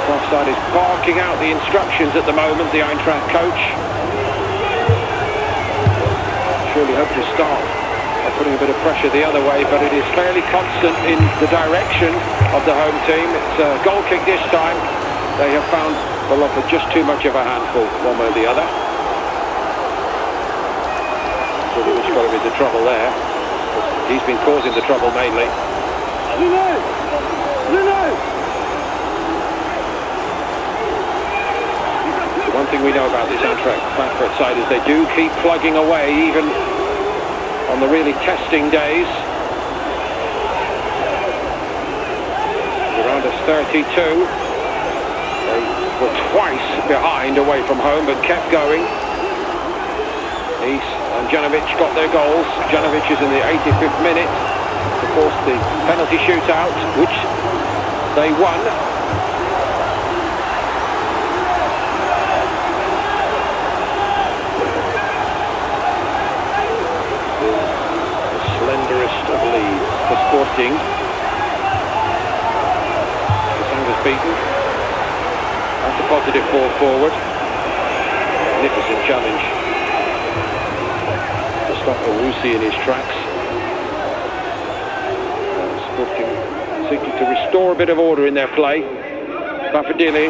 offside, is barking out the instructions at the moment, the Eintracht coach. Surely hope to start by putting a bit of pressure the other way, but it is fairly constant in the direction of the home team. It's a goal kick this time. They have found Balota just too much of a handful, one way or the other. Which got him into trouble there. He's been causing the trouble mainly. The one thing we know about this Eintracht Frankfurt side is they do keep plugging away even on the really testing days. Around us 32. They were twice behind away from home, but kept going. East and Janovic got their goals. Janovic is in the 85th minute to force the penalty shootout, which they won. The slenderest of leads for Sporting. Sanga's beaten. That's a positive ball forward. Magnificent challenge to stop Owusi in his tracks. Sporting seeking to restore a bit of order in their play. Bafadili.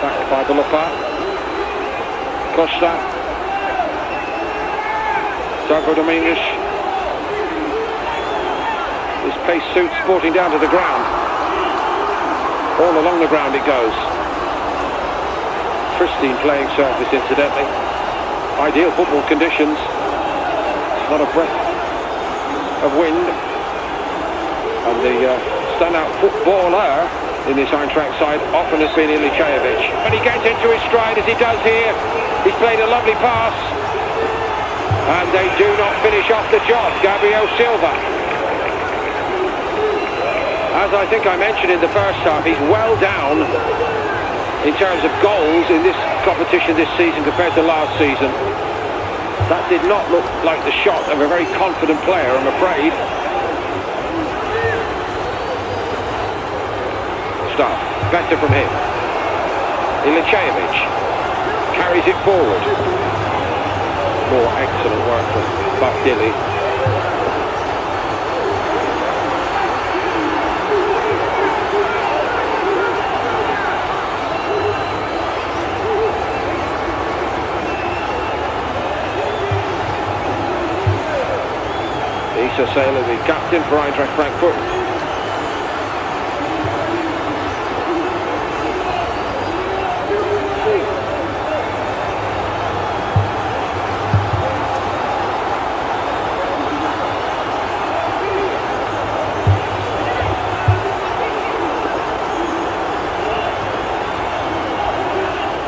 Backed by Balopa. Costa. Santo Dominguez. His pace suits Sporting down to the ground. All along the ground it goes. Pristine playing surface, incidentally. Ideal football conditions. Not a breath of wind. And the standout footballer in this Eintracht side often has been Ilicevic. But he gets into his stride as he does here. He's played a lovely pass. And they do not finish off the job. Gabriel Silva. As I think I mentioned in the first half, he's well down in terms of goals in this competition this season compared to last season. That did not look like the shot of a very confident player, I'm afraid. Stuff. Better from him. Ilicevic carries it forward. More excellent work from Bafdili. Issa Saylor, the captain for Eintracht Frankfurt.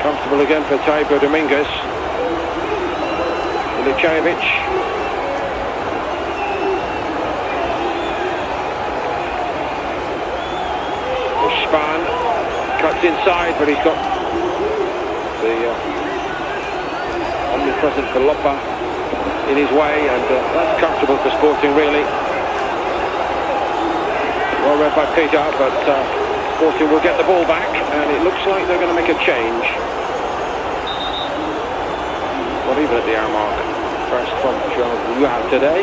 Comfortable again for Santo Dominguez. Ilicevic. Span cuts inside, but he's got the omnipresent Balopa in his way, and that's comfortable for Sporting, really. Well read by Peter, but Sporting will get the ball back, and it looks like they're going to make a change. Not even at the hour mark. First from Jean today.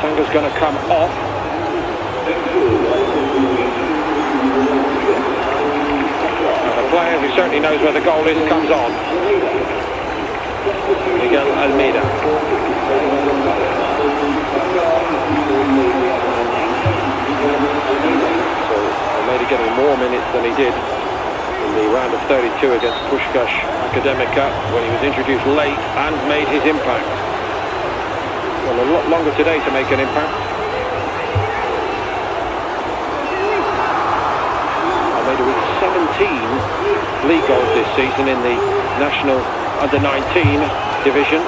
Sanga's going to come off. And a player who certainly knows where the goal is comes on. Miguel Almeida. So Almeida getting more minutes than he did in the round of 32 against Puskás Academica when he was introduced late and made his impact. Well, a lot longer today to make an impact. Almeida with 17 league goals this season in the national under-19 division.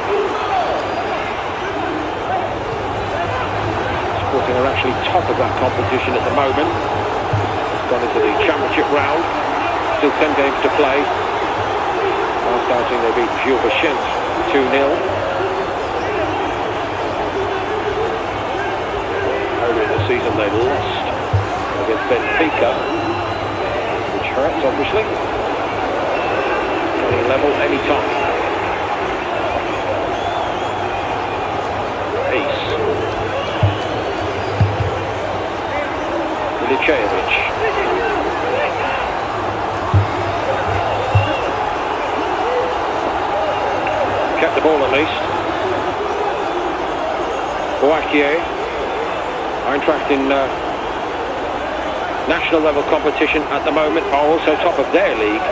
Sporting are actually top of that competition at the moment. It's gone into the championship round. Still 10 games to play. Last outing they beat Gilbert 2-0. Earlier in the season they lost against Benfica, which hurts obviously. Running level any time. Ace. Ilicevic. Kept the ball at least. Boakier. Eintracht in national level competition at the moment, are also top of their league,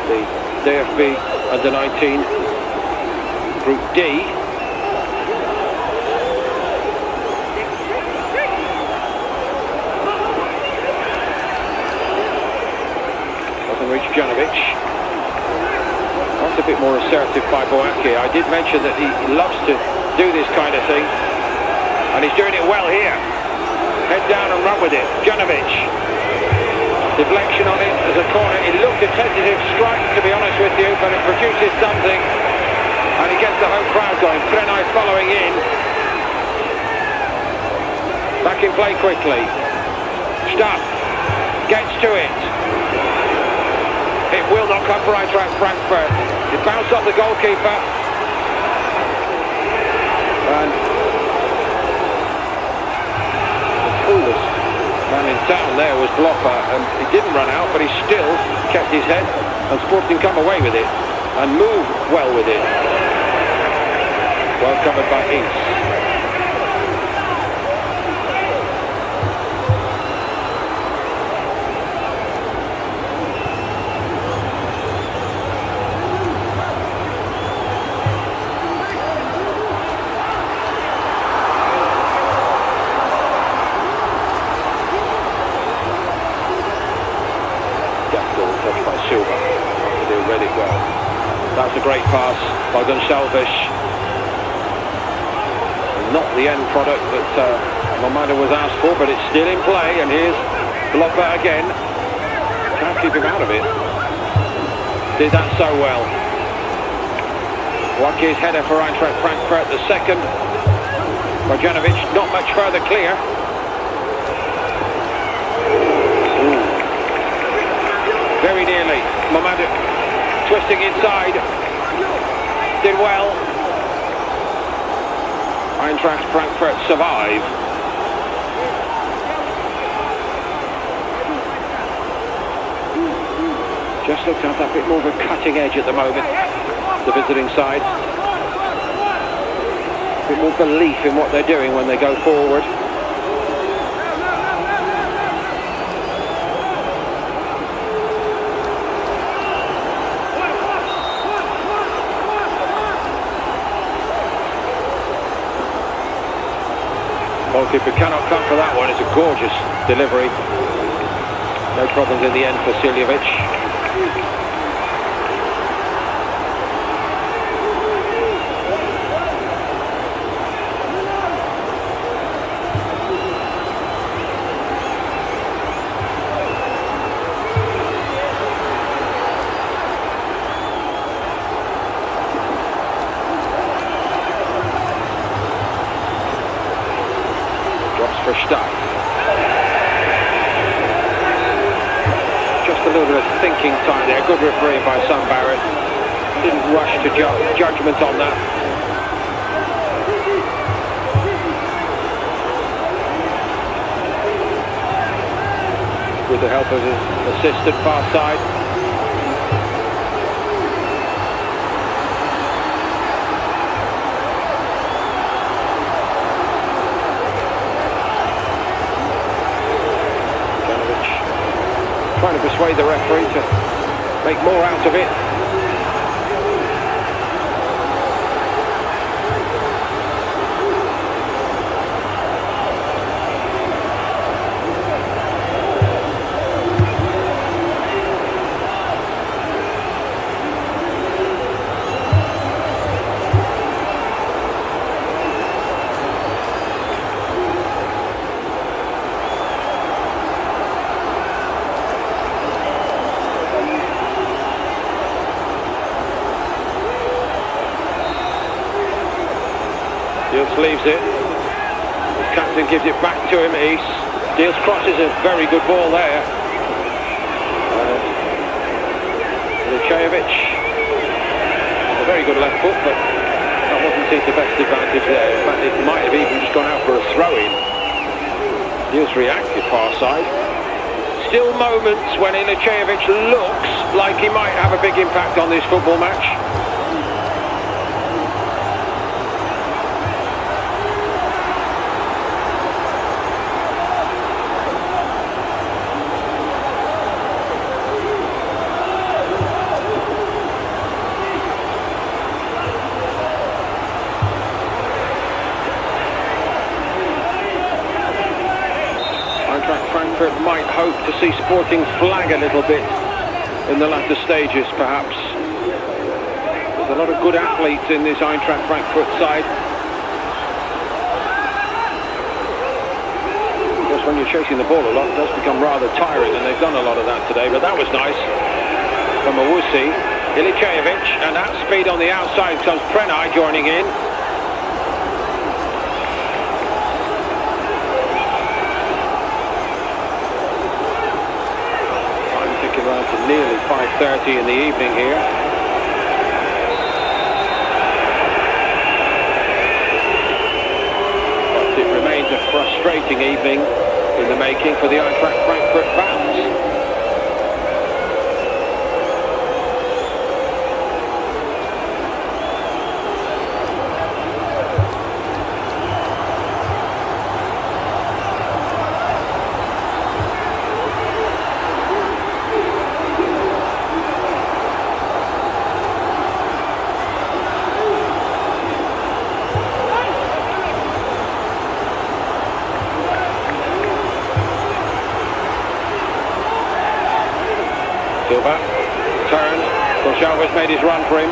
the DFB Under 19 Group D. Doesn't reach Janovic. That's a bit more assertive by Boaki. I did mention that he loves to do this kind of thing, and he's doing it well here. Head down and run with it. Janovic. Deflection on it as a corner. It looked a tentative strike, to be honest with you, but it produces something, and he gets the home crowd going. Frenay following in. Back in play quickly. Staff gets to it. It will not come for Eintracht Frankfurt. It bounced off the goalkeeper. And the coolest man in town there was Blopper, and he didn't run out, but he still kept his head, and Sporting come away with it and move well with it. Well covered by East. That's a great pass by Gonçalves. Not the end product that Momada was asked for, but it's still in play, and here's Blopper again. Can't keep him out of it. Did that so well. Waki's header for Eintracht Frankfurt, the second. Bojanovic not much further clear. Ooh. Very nearly. Momada twisting inside, did well. Eintracht Frankfurt survive. Just looks to have that bit more of a cutting edge at the moment, the visiting side. A bit more belief in what they're doing when they go forward. Goalkeeper cannot come for that one. It's a gorgeous delivery. No problems in the end for Siljevic. For Staff. Just a little bit of thinking time there. Good refereeing by Sam Barrett. Didn't rush to judgment on that. With the help of his assistant far side. Trying to persuade the referee to make more out of it. Leaves it. The captain gives it back to him. East. Diels crosses a very good ball there. Milicevic. A very good left foot, but that wasn't his best advantage there. In fact, it might have even just gone out for a throw-in. Diels reacted far side. Still moments when Milicevic looks like he might have a big impact on this football match. Frankfurt might hope to see Sporting flag a little bit in the latter stages, perhaps. There's a lot of good athletes in this Eintracht Frankfurt side. Of course, when you're chasing the ball a lot, it does become rather tiring, and they've done a lot of that today, but that was nice from Owusi. Ilicevic, and at speed on the outside comes Prenai joining in. I'm thinking around to nearly 5:30 in the evening here. But it remains a frustrating evening in the making for the Eintracht Frankfurt fans. Silva turned. Gonçalves made his run for him.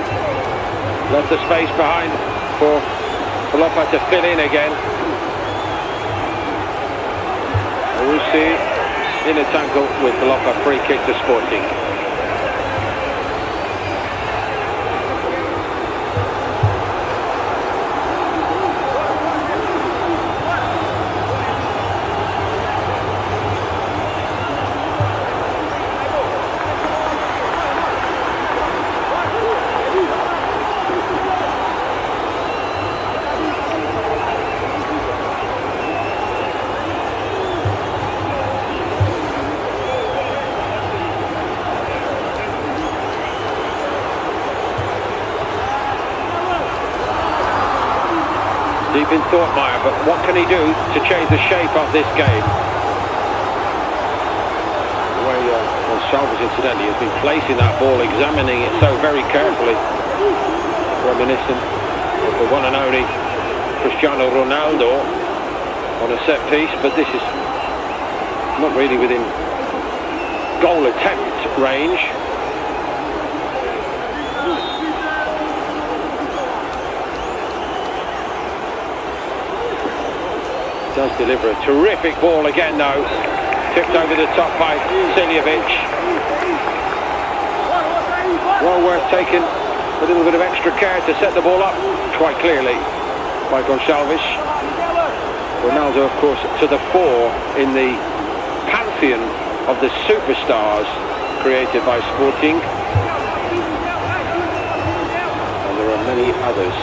Left the space behind for Paloppa to fill in again. Owusi in a tackle with Paloppa, free kick to Sporting. Deep in thought, Meyer, but what can he do to change the shape of this game? The way Gonçalves, incidentally, has been placing that ball, examining it so very carefully, reminiscent of the one and only Cristiano Ronaldo on a set piece, but this is not really within goal attempt range. Does deliver a terrific ball again though, tipped over the top by Ilicevic. Well worth taking a little bit of extra care to set the ball up quite clearly by Gonçalves. Ronaldo, of course, to the fore in the pantheon of the superstars created by Sporting, and there are many others.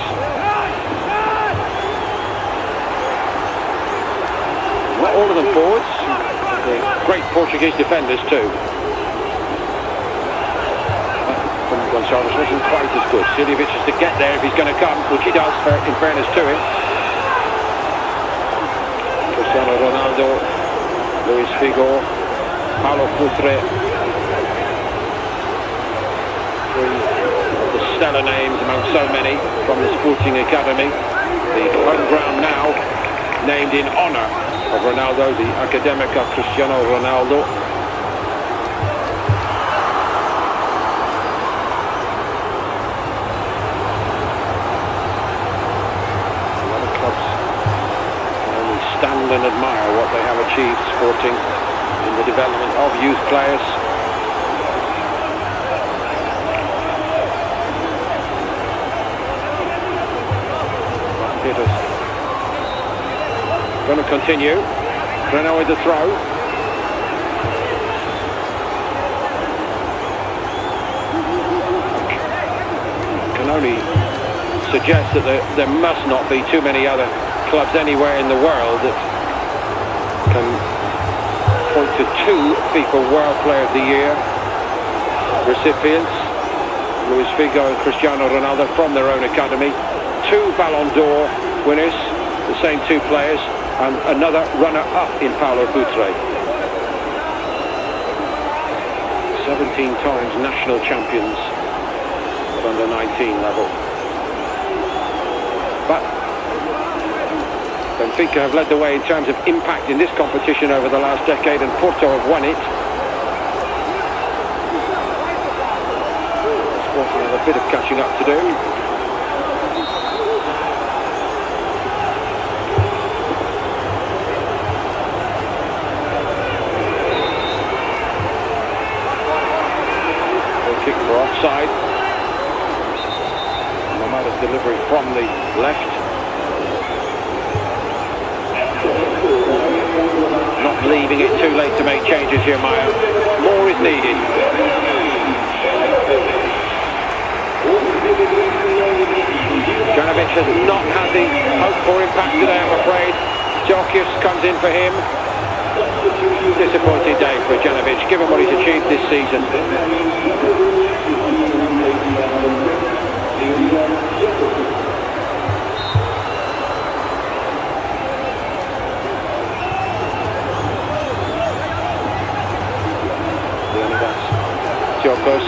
Not all of them forwards, they're great Portuguese defenders too. From Gonçalves wasn't quite as good. Ilicevic is to get there if he's going to come, which he does, in fairness to him. Cristiano Ronaldo, Luis Figo, Paulo Futre. Three of the stellar names among so many from the Sporting Academy. The home ground now named in honour of Ronaldo, the Academica Cristiano Ronaldo. A lot of clubs can only stand and admire what they have achieved, Sporting, in the development of youth players. Peters going to continue. Renault with the throw. Can only suggest that there must not be too many other clubs anywhere in the world that can point to two FIFA World Player of the Year recipients, Luis Figo and Cristiano Ronaldo, from their own academy. Two Ballon d'Or winners, the same two players, and another runner-up in Paulo Futre. 17 times national champions at under 19 level. But Benfica have led the way in terms of impact in this competition over the last decade, and Porto have won it. Sporting have a bit of catching up to do. They kick for offside. Nomada's delivery from the left. Not leaving it too late to make changes here, Maya. More is needed. Janovic has not had the hoped for impact today, I'm afraid. Djorkaeff comes in for him. Disappointing day for Janovic, given what he's achieved this season. Djorkaeff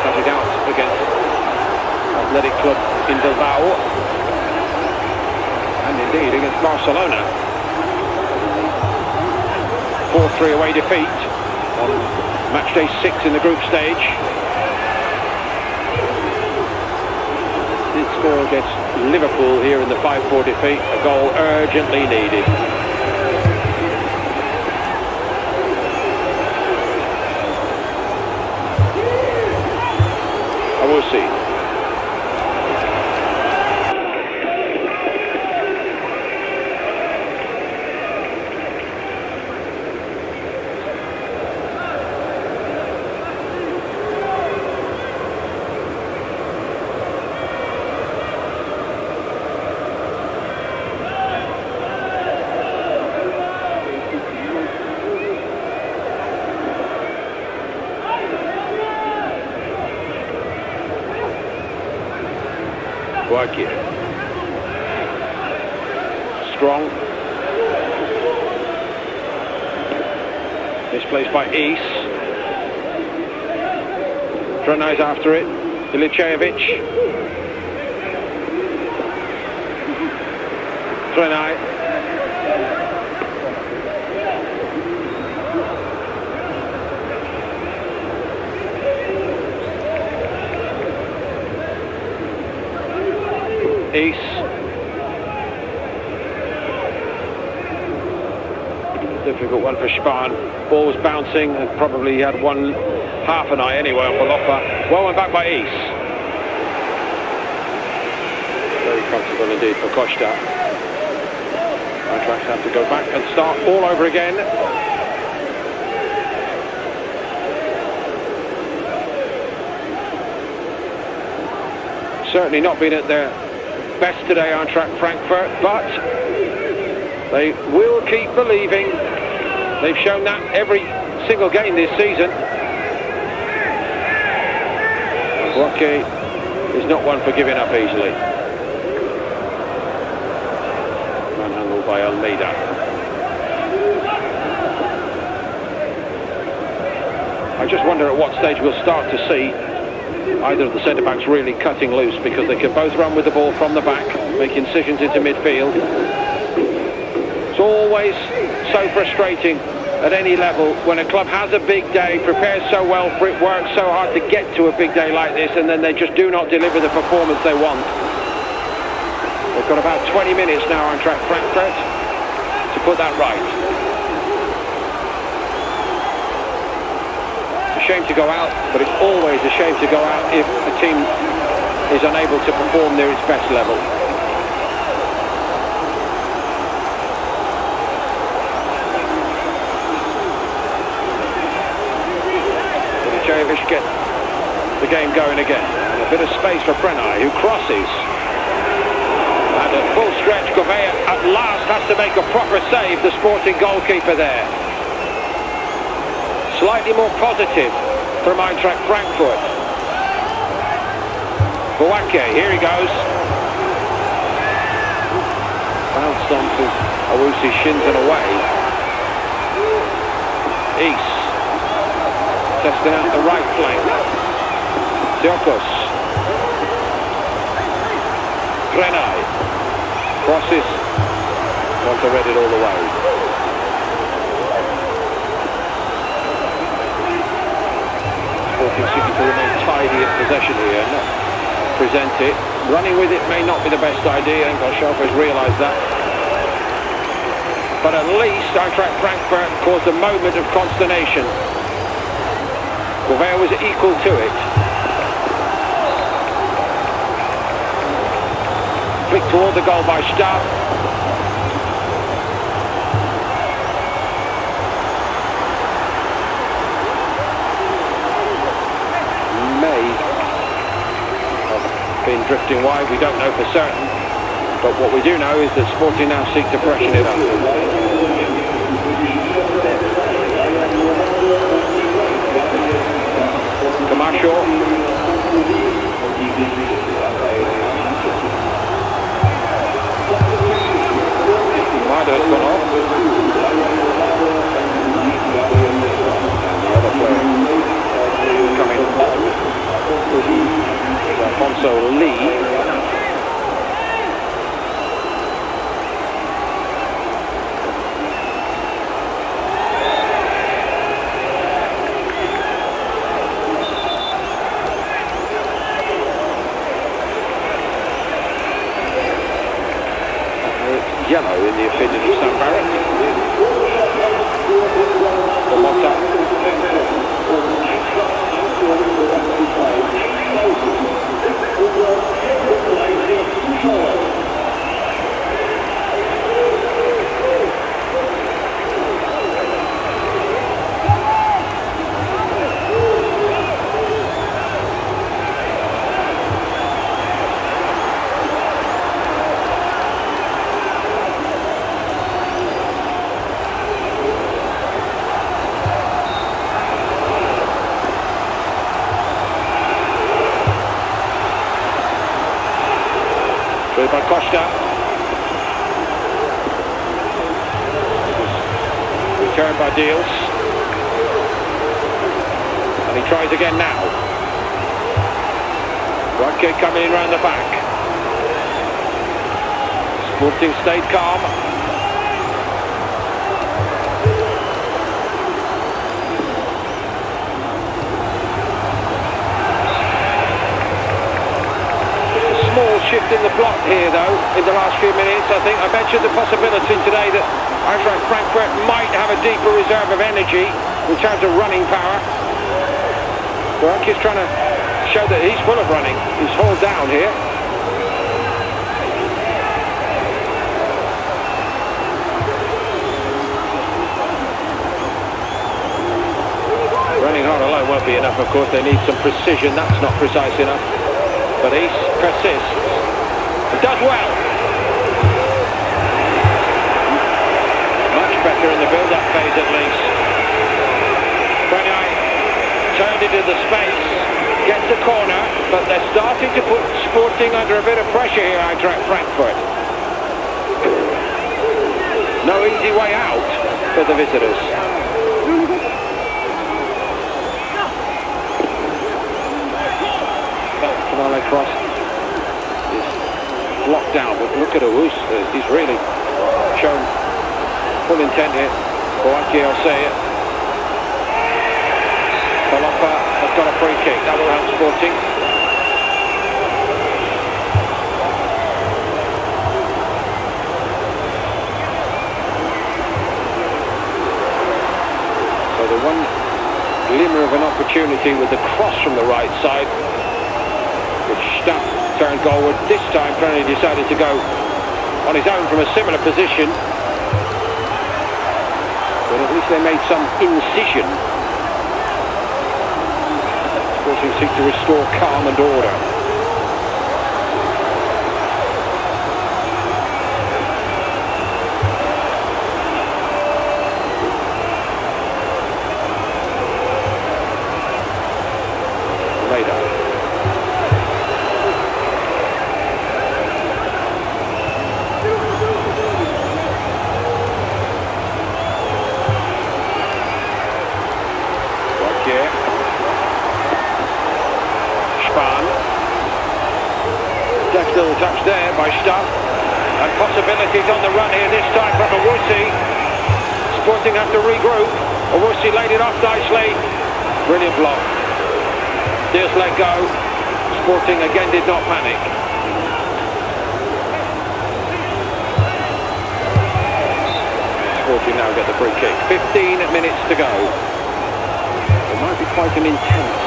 cut it out against Athletic Club in Bilbao, and indeed against Barcelona. 4-3 away defeat on match day 6 in the group stage. Did score against Liverpool here in the 5-4 defeat, a goal urgently needed. We'll see. Strong. Misplaced by East. Trenai's after it. Ilicevic. Trenai. East. Difficult one for Spahn. Ball was bouncing and probably had half an eye anyway on Balofa. Well went back by East. Very comfortable indeed for Costa. Eintracht have to go back and start all over again. Certainly not been at their best today, Eintracht Frankfurt, but they will keep believing. They've shown that every single game this season. Roque is not one for giving up easily. Manhandled by Almeida. I just wonder at what stage we'll start to see either of the centre-backs really cutting loose, because they can both run with the ball from the back, make incisions into midfield. It's always so frustrating at any level when a club has a big day, prepares so well for it, works so hard to get to a big day like this, and then they just do not deliver the performance they want. They've got about 20 minutes now on track, Frankfurt, to put that right. It's a shame to go out, but it's always a shame to go out if a team is unable to perform near its best level. Get the game going again. And a bit of space for Trenai, who crosses. And at full stretch, Gouveia at last has to make a proper save, the Sporting goalkeeper there. Slightly more positive from Eintracht Frankfurt. Bouake, here he goes. Bounced onto Awusi, shins and away. East. Testing out the right flank. Djorkaeff. Trenai. Crosses. Want to read it all the way. Sporting City to remain tidy in possession here, not present it. Running with it may not be the best idea, and Gottschalk has realised that. But at least Eintracht Frankfurt caused a moment of consternation. Gouveia was equal to it. Flick toward the goal by Staff. May have been drifting wide, we don't know for certain. But what we do know is that Sporting now seek to freshen it up. Camacho. Might have gone off. And the other player coming on. Alfonso Lee. Yellow in the opinion of Sam Barrett. By Costa. Returned by Diels. And he tries again now. Right kick coming in round the back. Sporting stayed calm. Shift in the plot here though in the last few minutes. I think I mentioned the possibility today that Eintracht Frankfurt might have a deeper reserve of energy in terms of running power. Burak is trying to show that he's full of running. He's hauled down here. Running hard alone won't be enough, of course. They need some precision. That's not precise enough. But he persists. It does well. Much better in the build-up phase at least. Brenai turned into the space, gets the corner, but they're starting to put Sporting under a bit of pressure here, Eintracht Frankfurt. No easy way out for the visitors. Cross is blocked down, but look at Ous. He's really shown full intent here. Boaki, I'll say it. Palapa has got a free kick. That will help Sporting. So the one glimmer of an opportunity with the cross from the right side, which Staff turned goalward. This time Brenai decided to go on his own from a similar position. But at least they made some incision. Sporting seek to restore calm and order. Little touch there by Staff. And possibilities on the run here, this time from Owusu. Sporting have to regroup. Owusu laid it off nicely. Brilliant block. Diaz let go. Sporting again did not panic. Sporting now get the free kick. 15 minutes to go. It might be quite an intense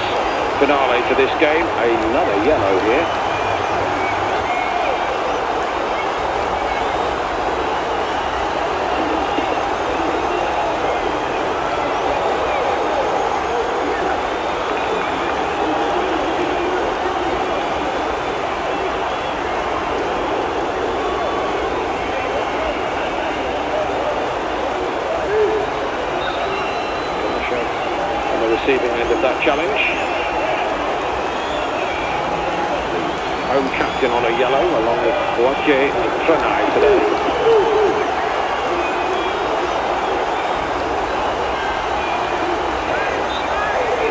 finale to this game. Another yellow here. Receiving end of that challenge. Home captain on a yellow along with Boache and Trenai today.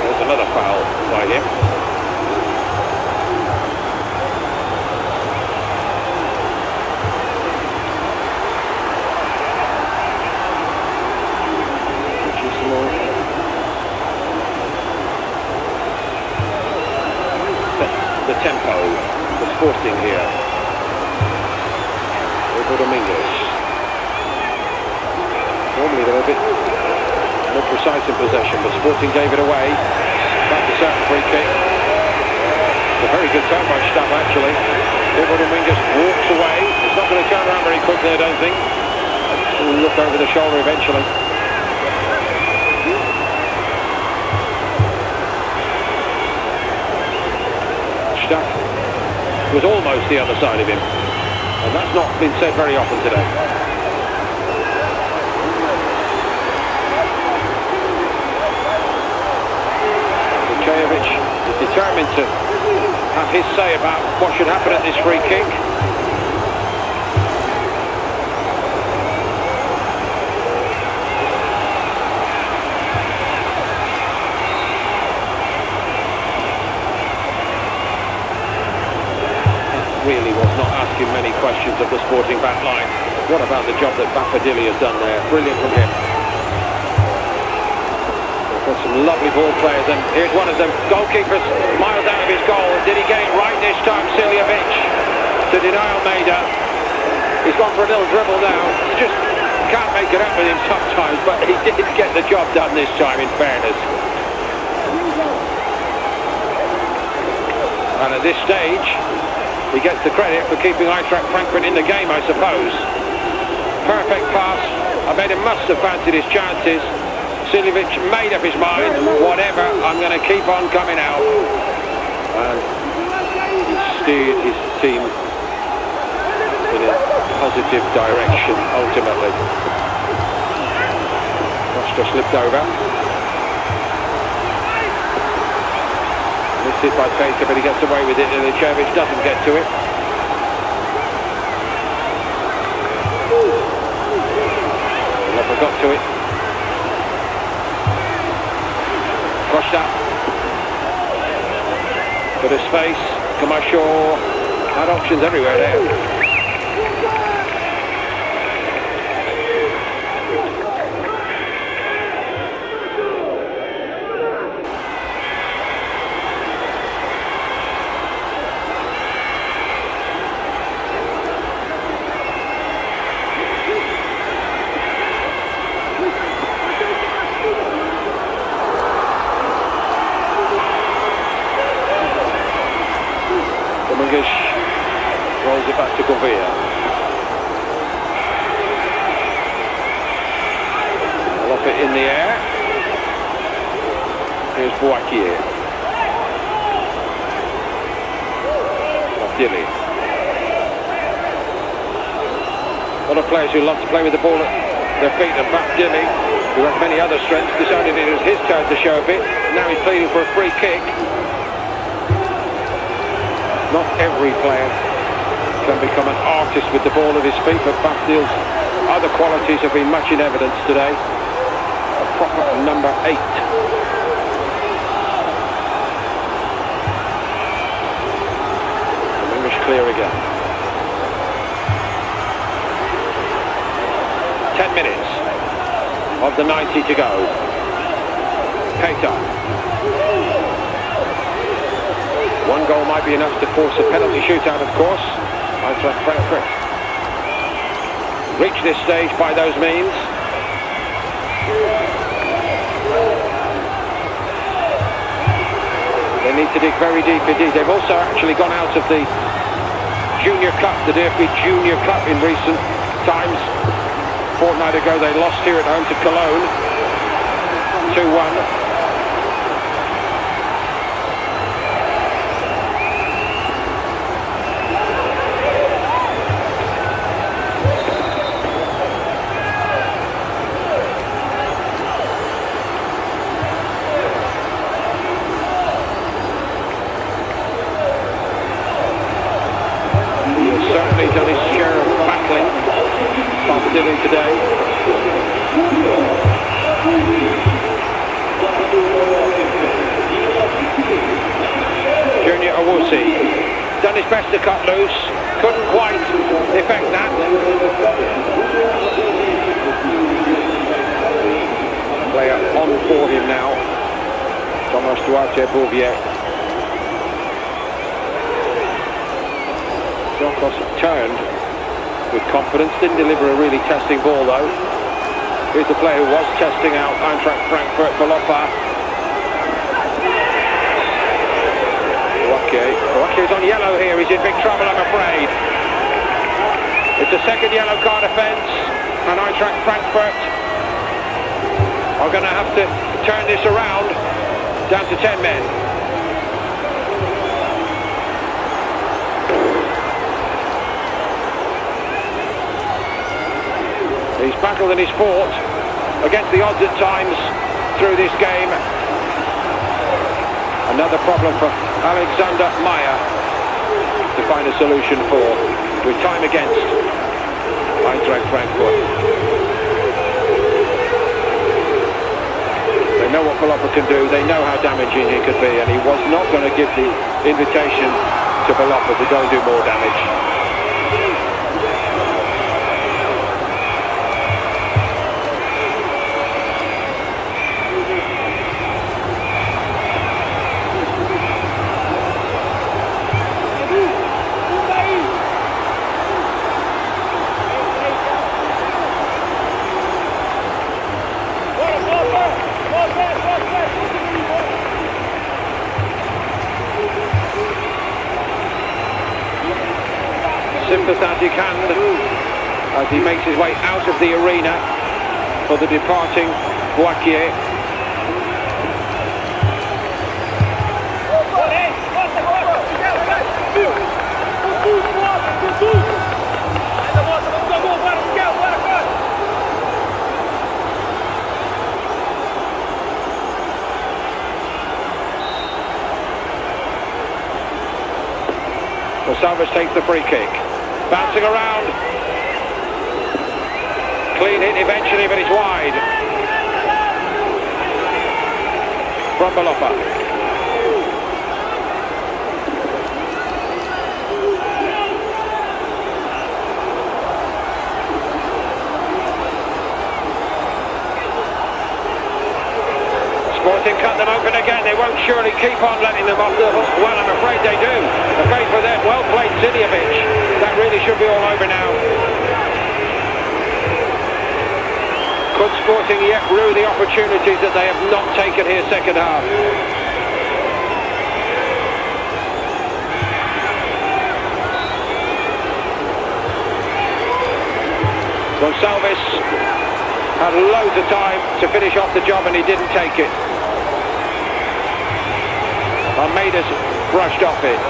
There's another foul by him. The tempo, the Sporting here. Over Dominguez. Normally they're a bit more precise in possession, but Sporting gave it away. Back to certain free kick. A very good turn by Staff actually. Over Dominguez walks away. It's not going to turn around very quickly, I don't think. We'll look over the shoulder eventually. Was almost the other side of him, and that's not been said very often today. Vučević is determined to have his say about what should happen at this free kick. Really was not asking many questions of the Sporting back line. What about the job that Bafadili has done there? Brilliant from him. They've got some lovely ball players, and here's one of them. Goalkeeper's miles out of his goal. Did he get it right this time? Siljevic to deny Almeida. He's gone for a little dribble now. You just can't make it up with him sometimes, but he did get the job done this time, in fairness. And at this stage, he gets the credit for keeping Eintracht Frankfurt in the game, I suppose. Perfect pass. Almeida must have fancied his chances. Siljevic made up his mind. Whatever, I'm going to keep on coming out. And he steered his team in a positive direction, ultimately. Costa slipped over. Missed it by Pater, but he gets away with it, and Vučević doesn't get to it. Never got to it. Costa. Bit of space. Camacho had options everywhere there. Rolls it back to Govia. Off it in the air. Here's Boache. Dilly. A lot of players who love to play with the ball at their feet, and Matt Dilly, who has many other strengths, decided it was his turn to show a bit. Now he's pleading for a free kick. Not every player can become an artist with the ball at his feet, but Bastille's other qualities have been much in evidence today. A proper number 8. The English clear again. 10 minutes of the 90 to go. Keita. One goal might be enough to force a penalty shootout, of course. Eintracht Frankfurt reach this stage by those means. They need to dig very deep indeed. They've also actually gone out of the Junior Cup, the DFB Junior Cup in recent times. A fortnight ago they lost here at home to Cologne 2-1. Done his share of battling today. Junior Owusi done his best to cut loose, couldn't quite effect that. Player on for him now, Thomas Duarte-Bouvier. Jokos turned with confidence, didn't deliver a really testing ball though. Here's the player who was testing out Eintracht Frankfurt, Balopa. Buakie's on yellow here, he's in big trouble I'm afraid. It's a second yellow card offence and Eintracht Frankfurt are going to have to turn this around down to 10 men. He's battled and he's fought against the odds at times through this game. Another problem for Alexander Meyer to find a solution for, with time against Eintracht Frankfurt. They know what Balopa can do, they know how damaging he could be, and he was not going to give the invitation to Balopa to go and do more damage. Sympathetic hand as he makes his way out of the arena for the departing Buakie. Salvas takes the free kick. Bouncing around. Clean hit eventually, but it's wide. From Balopa. Sporting cut them open again. They won't surely keep on letting them off the hook. Well, I'm afraid they do. Afraid for them. Well played, Sidiovic. That really should be all over now. Could Sporting yet rue the opportunities that they have not taken here second half? Gonçalves had loads of time to finish off the job and he didn't take it. Almeida's brushed off it.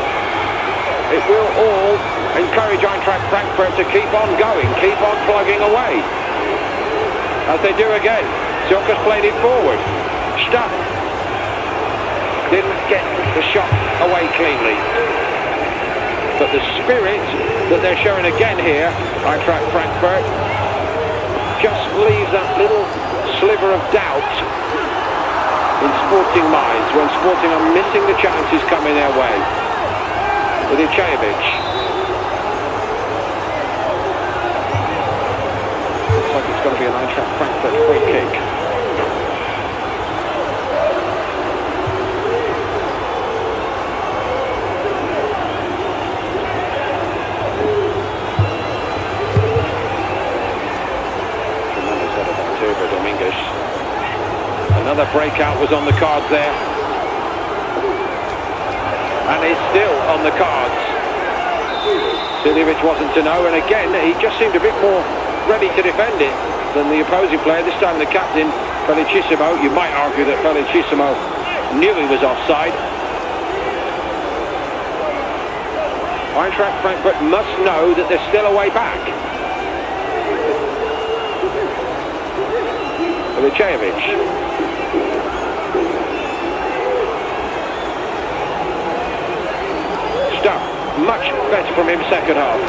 It will all encourage Eintracht Frankfurt to keep on going, keep on plugging away. As they do again. Zilka's played it forward. Stuck. Didn't get the shot away cleanly. But the spirit that they're showing again here, Eintracht Frankfurt, just leaves that little sliver of doubt in Sporting minds when Sporting are missing the chances coming their way. With Ichajevic. Looks like it's going to be an Frankfurt free kick. Another breakout was on the cards there, and is still on the cards. Siljevic wasn't to know, and again he just seemed a bit more ready to defend it than the opposing player. This time the captain, Felicissimo. You might argue that Felicissimo knew he was offside. Eintracht Frankfurt must know that there's still a way back. Milicevic. Much better from him second half.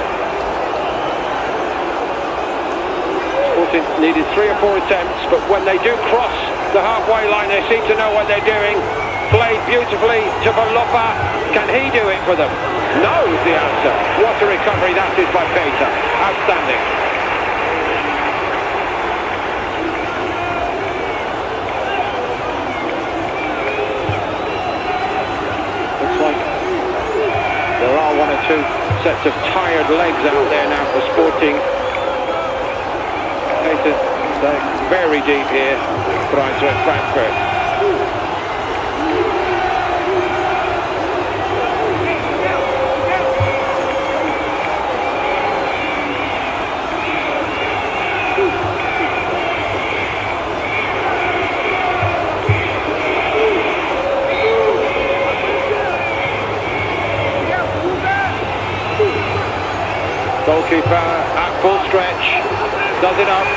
Sporting needed 3 or 4 attempts, but when they do cross the halfway line, they seem to know what they're doing. Played beautifully to Valopa. Can he do it for them? No is the answer. What a recovery that is by Peter. Outstanding. There are 1 or 2 sets of tired legs out there now for Sporting. They're very deep here for Eintracht Frankfurt. Goalkeeper at full stretch, does it up.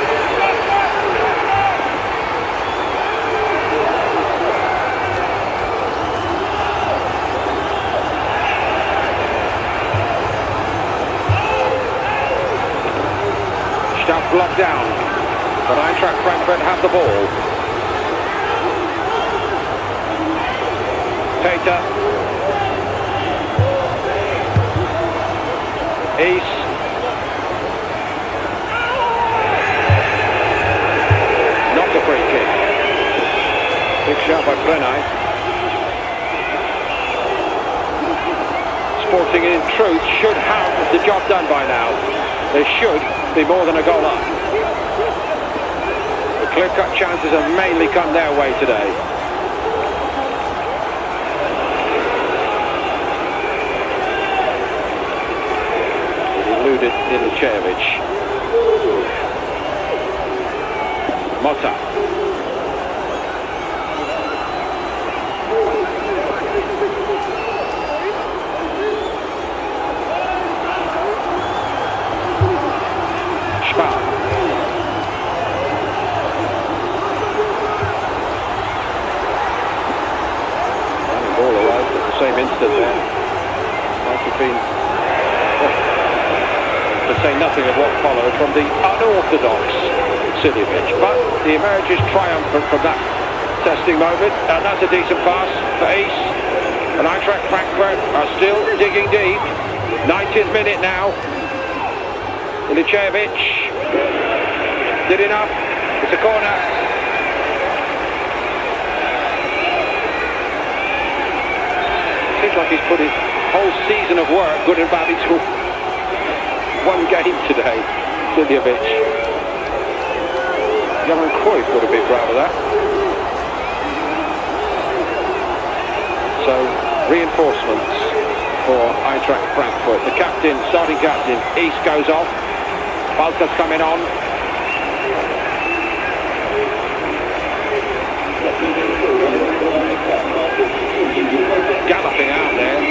Staff blocked down, but Eintracht Frankfurt have the ball. Peter. East. Free kick. Big shot by Brenai. Sporting in truth should have the job done by now. They should be more than a goal up. The clear-cut chances have mainly come their way today. It eluded Milicevic. Motta. Ball arrived at the same instant there. Might have been, to say nothing of what followed from the unorthodox Siljevic, but he emerges triumphant from that testing moment, and that's a decent pass for East. And Eintracht Frankfurt are still digging deep. 90th minute now. Milicevic did enough. It's a corner. Seems like he's put his whole season of work, good and bad, into one game today. Siljevic. Johan Cruyff would have been proud of that. So, reinforcements for Eintracht Frankfurt. The captain, starting captain, East goes off. Balta's coming on. Galloping out there.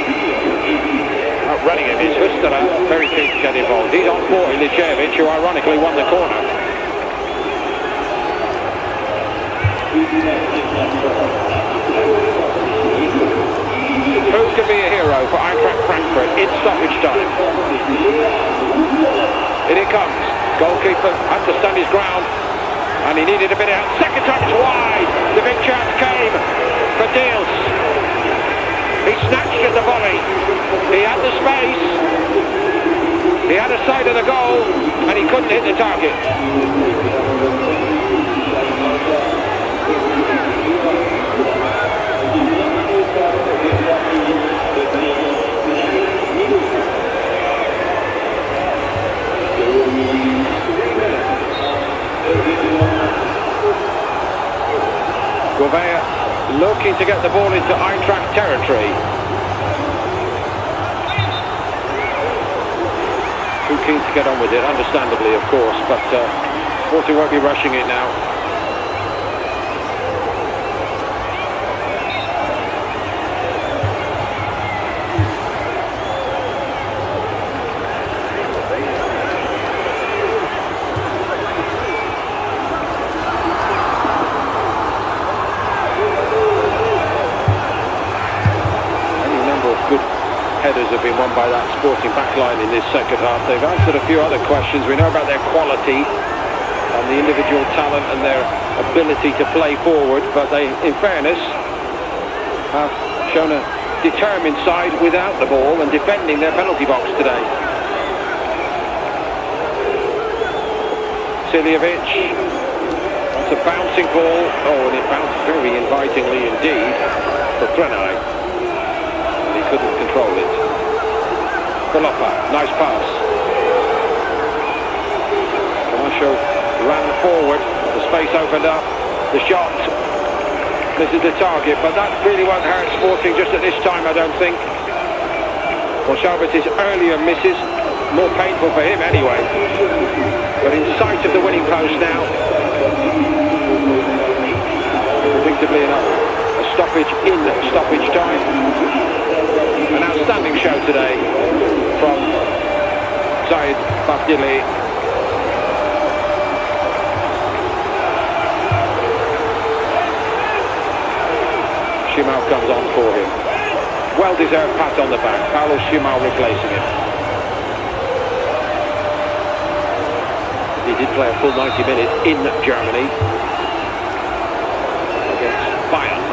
Outrunning him is Hustera, very keen to get involved. He's on for Milicevic, who ironically won the corner. Who can be a hero for Eintracht Frankfurt in stoppage time? In it comes. Goalkeeper had to stand his ground, and he needed a bit of help. Second time it's wide. The big chance came for Diels. He snatched at the volley. He had the space. He had a side of the goal, and he couldn't hit the target. looking to get the ball into Eintracht territory. Too keen to get on with it, understandably, of course, but Sporting won't be rushing it now. Headers have been won by that Sporting backline in this second half. They've answered a few other questions. We know about their quality and the individual talent and their ability to play forward, but they, in fairness, have shown a determined side without the ball and defending their penalty box today. Siljevic, that's a bouncing ball. Oh, and it bounced very invitingly indeed for Trenai. He couldn't control it. Kolopa, nice pass. Camacho ran forward, the space opened up, the shot. This is the target, but that really won't hurt Sporting just at this time, I don't think. Well, Schaubit's earlier misses, more painful for him anyway. But in sight of the winning post now. Predictably enough, a stoppage in stoppage time. An outstanding show today from Zaid Bafdili. Shimau comes on for him. Well-deserved pat on the back. Carlos Shimau replacing him. He did play a full 90 minutes in Germany against Bayern.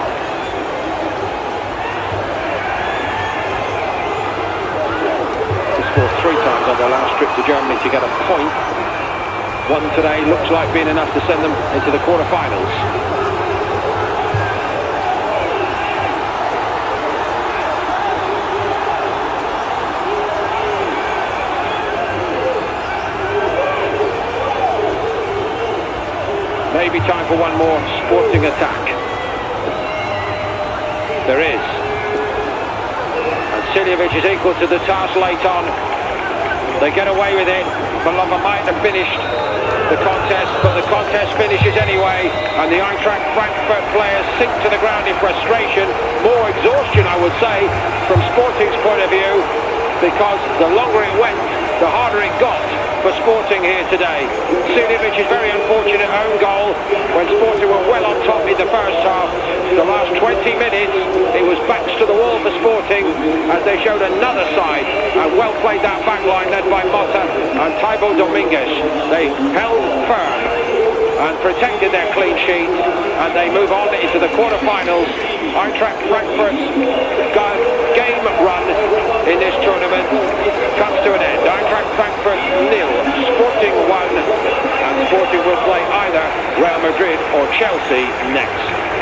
Scored 3 times on their last trip to Germany to get a point. One today looks like being enough to send them into the quarter-finals. Maybe time for one more Sporting attack. There is. Siljevic is equal to the task late on. They get away with it. Malova might have finished the contest, but the contest finishes anyway, and the Eintracht Frankfurt players sink to the ground in frustration. More exhaustion, I would say, from Sporting's point of view, because the longer it went, the harder it got for Sporting here today. Siljevic is very unfortunate own goal when Sporting were well on top in the first half. The last 20 minutes, it was backs to the wall for Sporting as they showed another side, and well played that back line led by Mota and Taibo Dominguez. They held firm and protected their clean sheet, and they move on into the quarter-finals. Eintracht Frankfurt's game run in this tournament comes to an end. Eintracht Frankfurt 0, Sporting 1, and Sporting will play either Real Madrid or Chelsea next.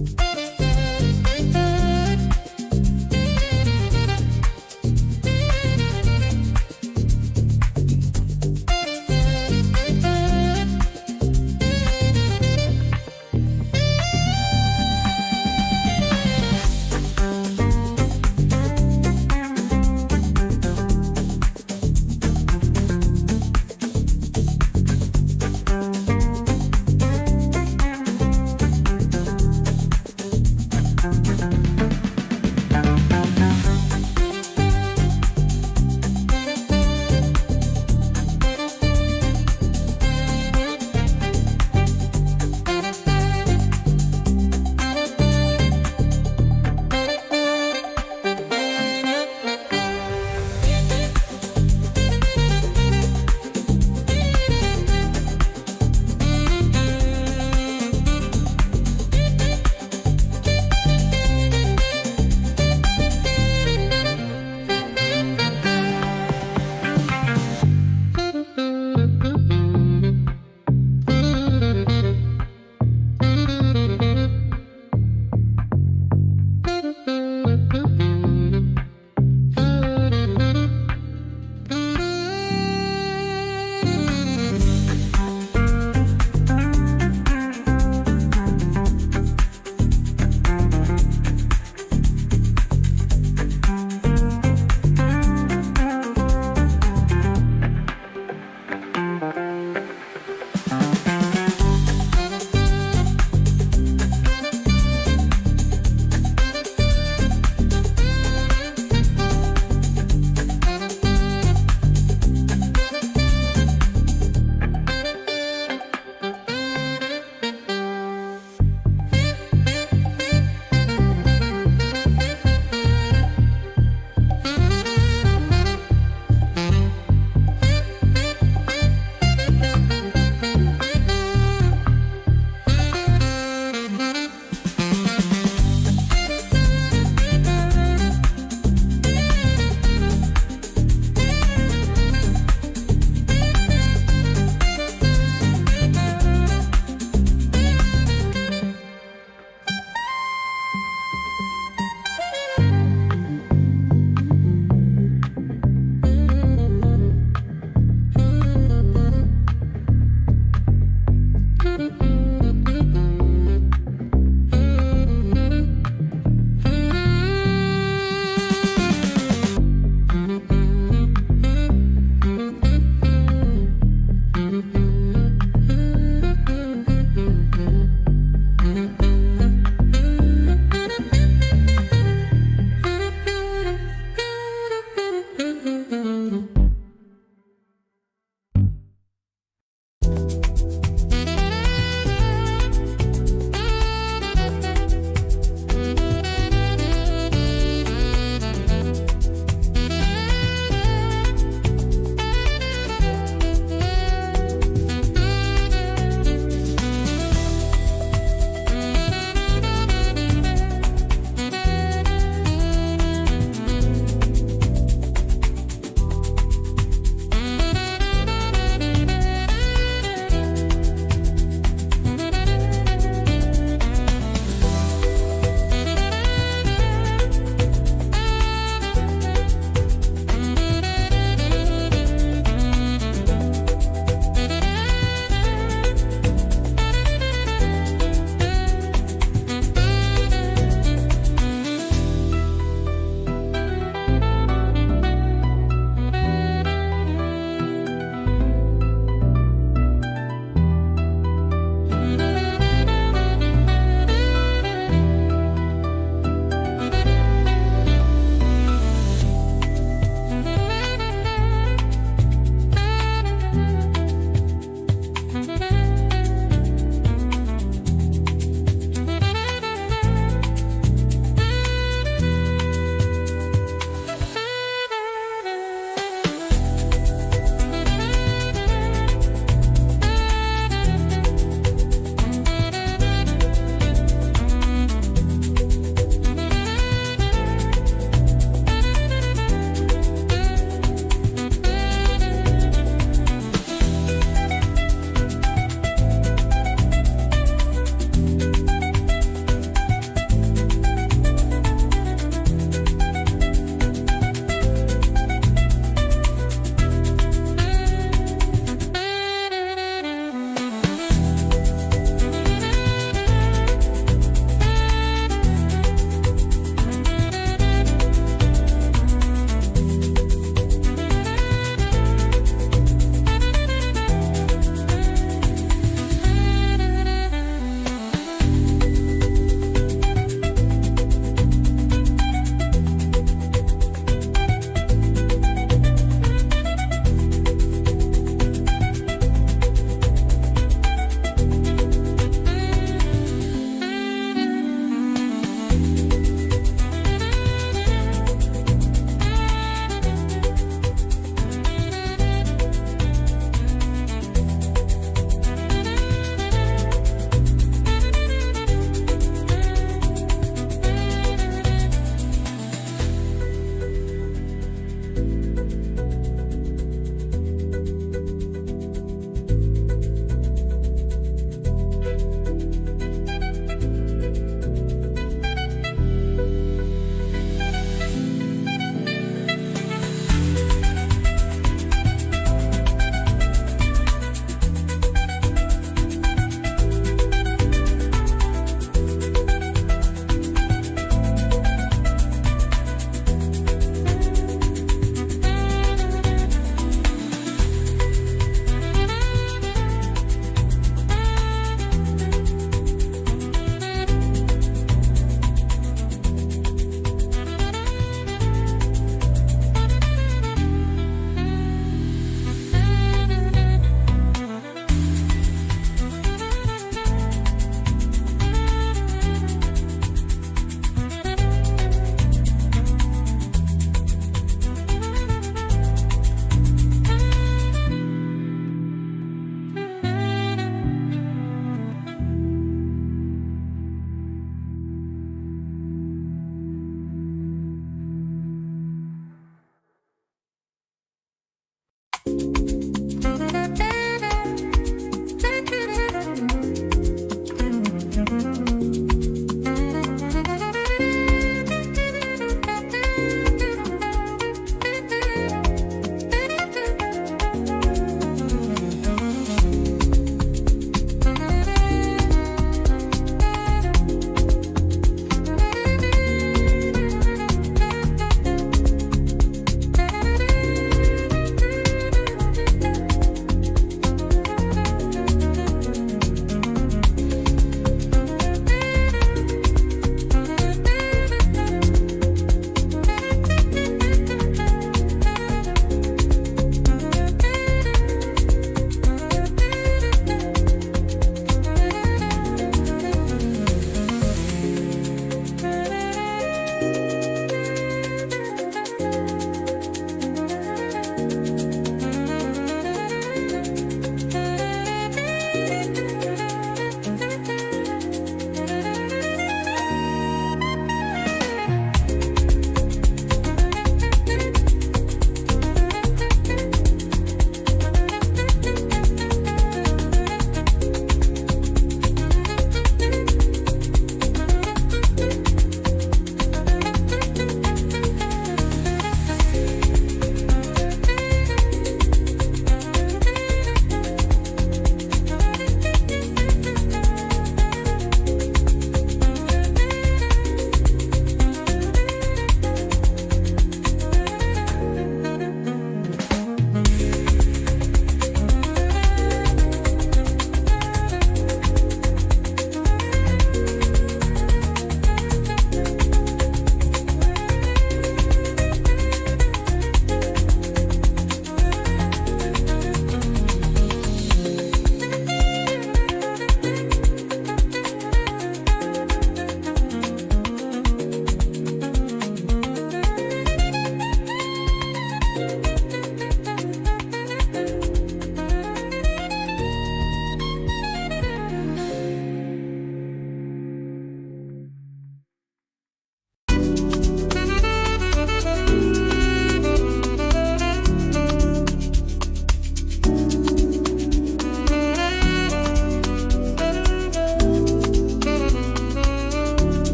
Bye.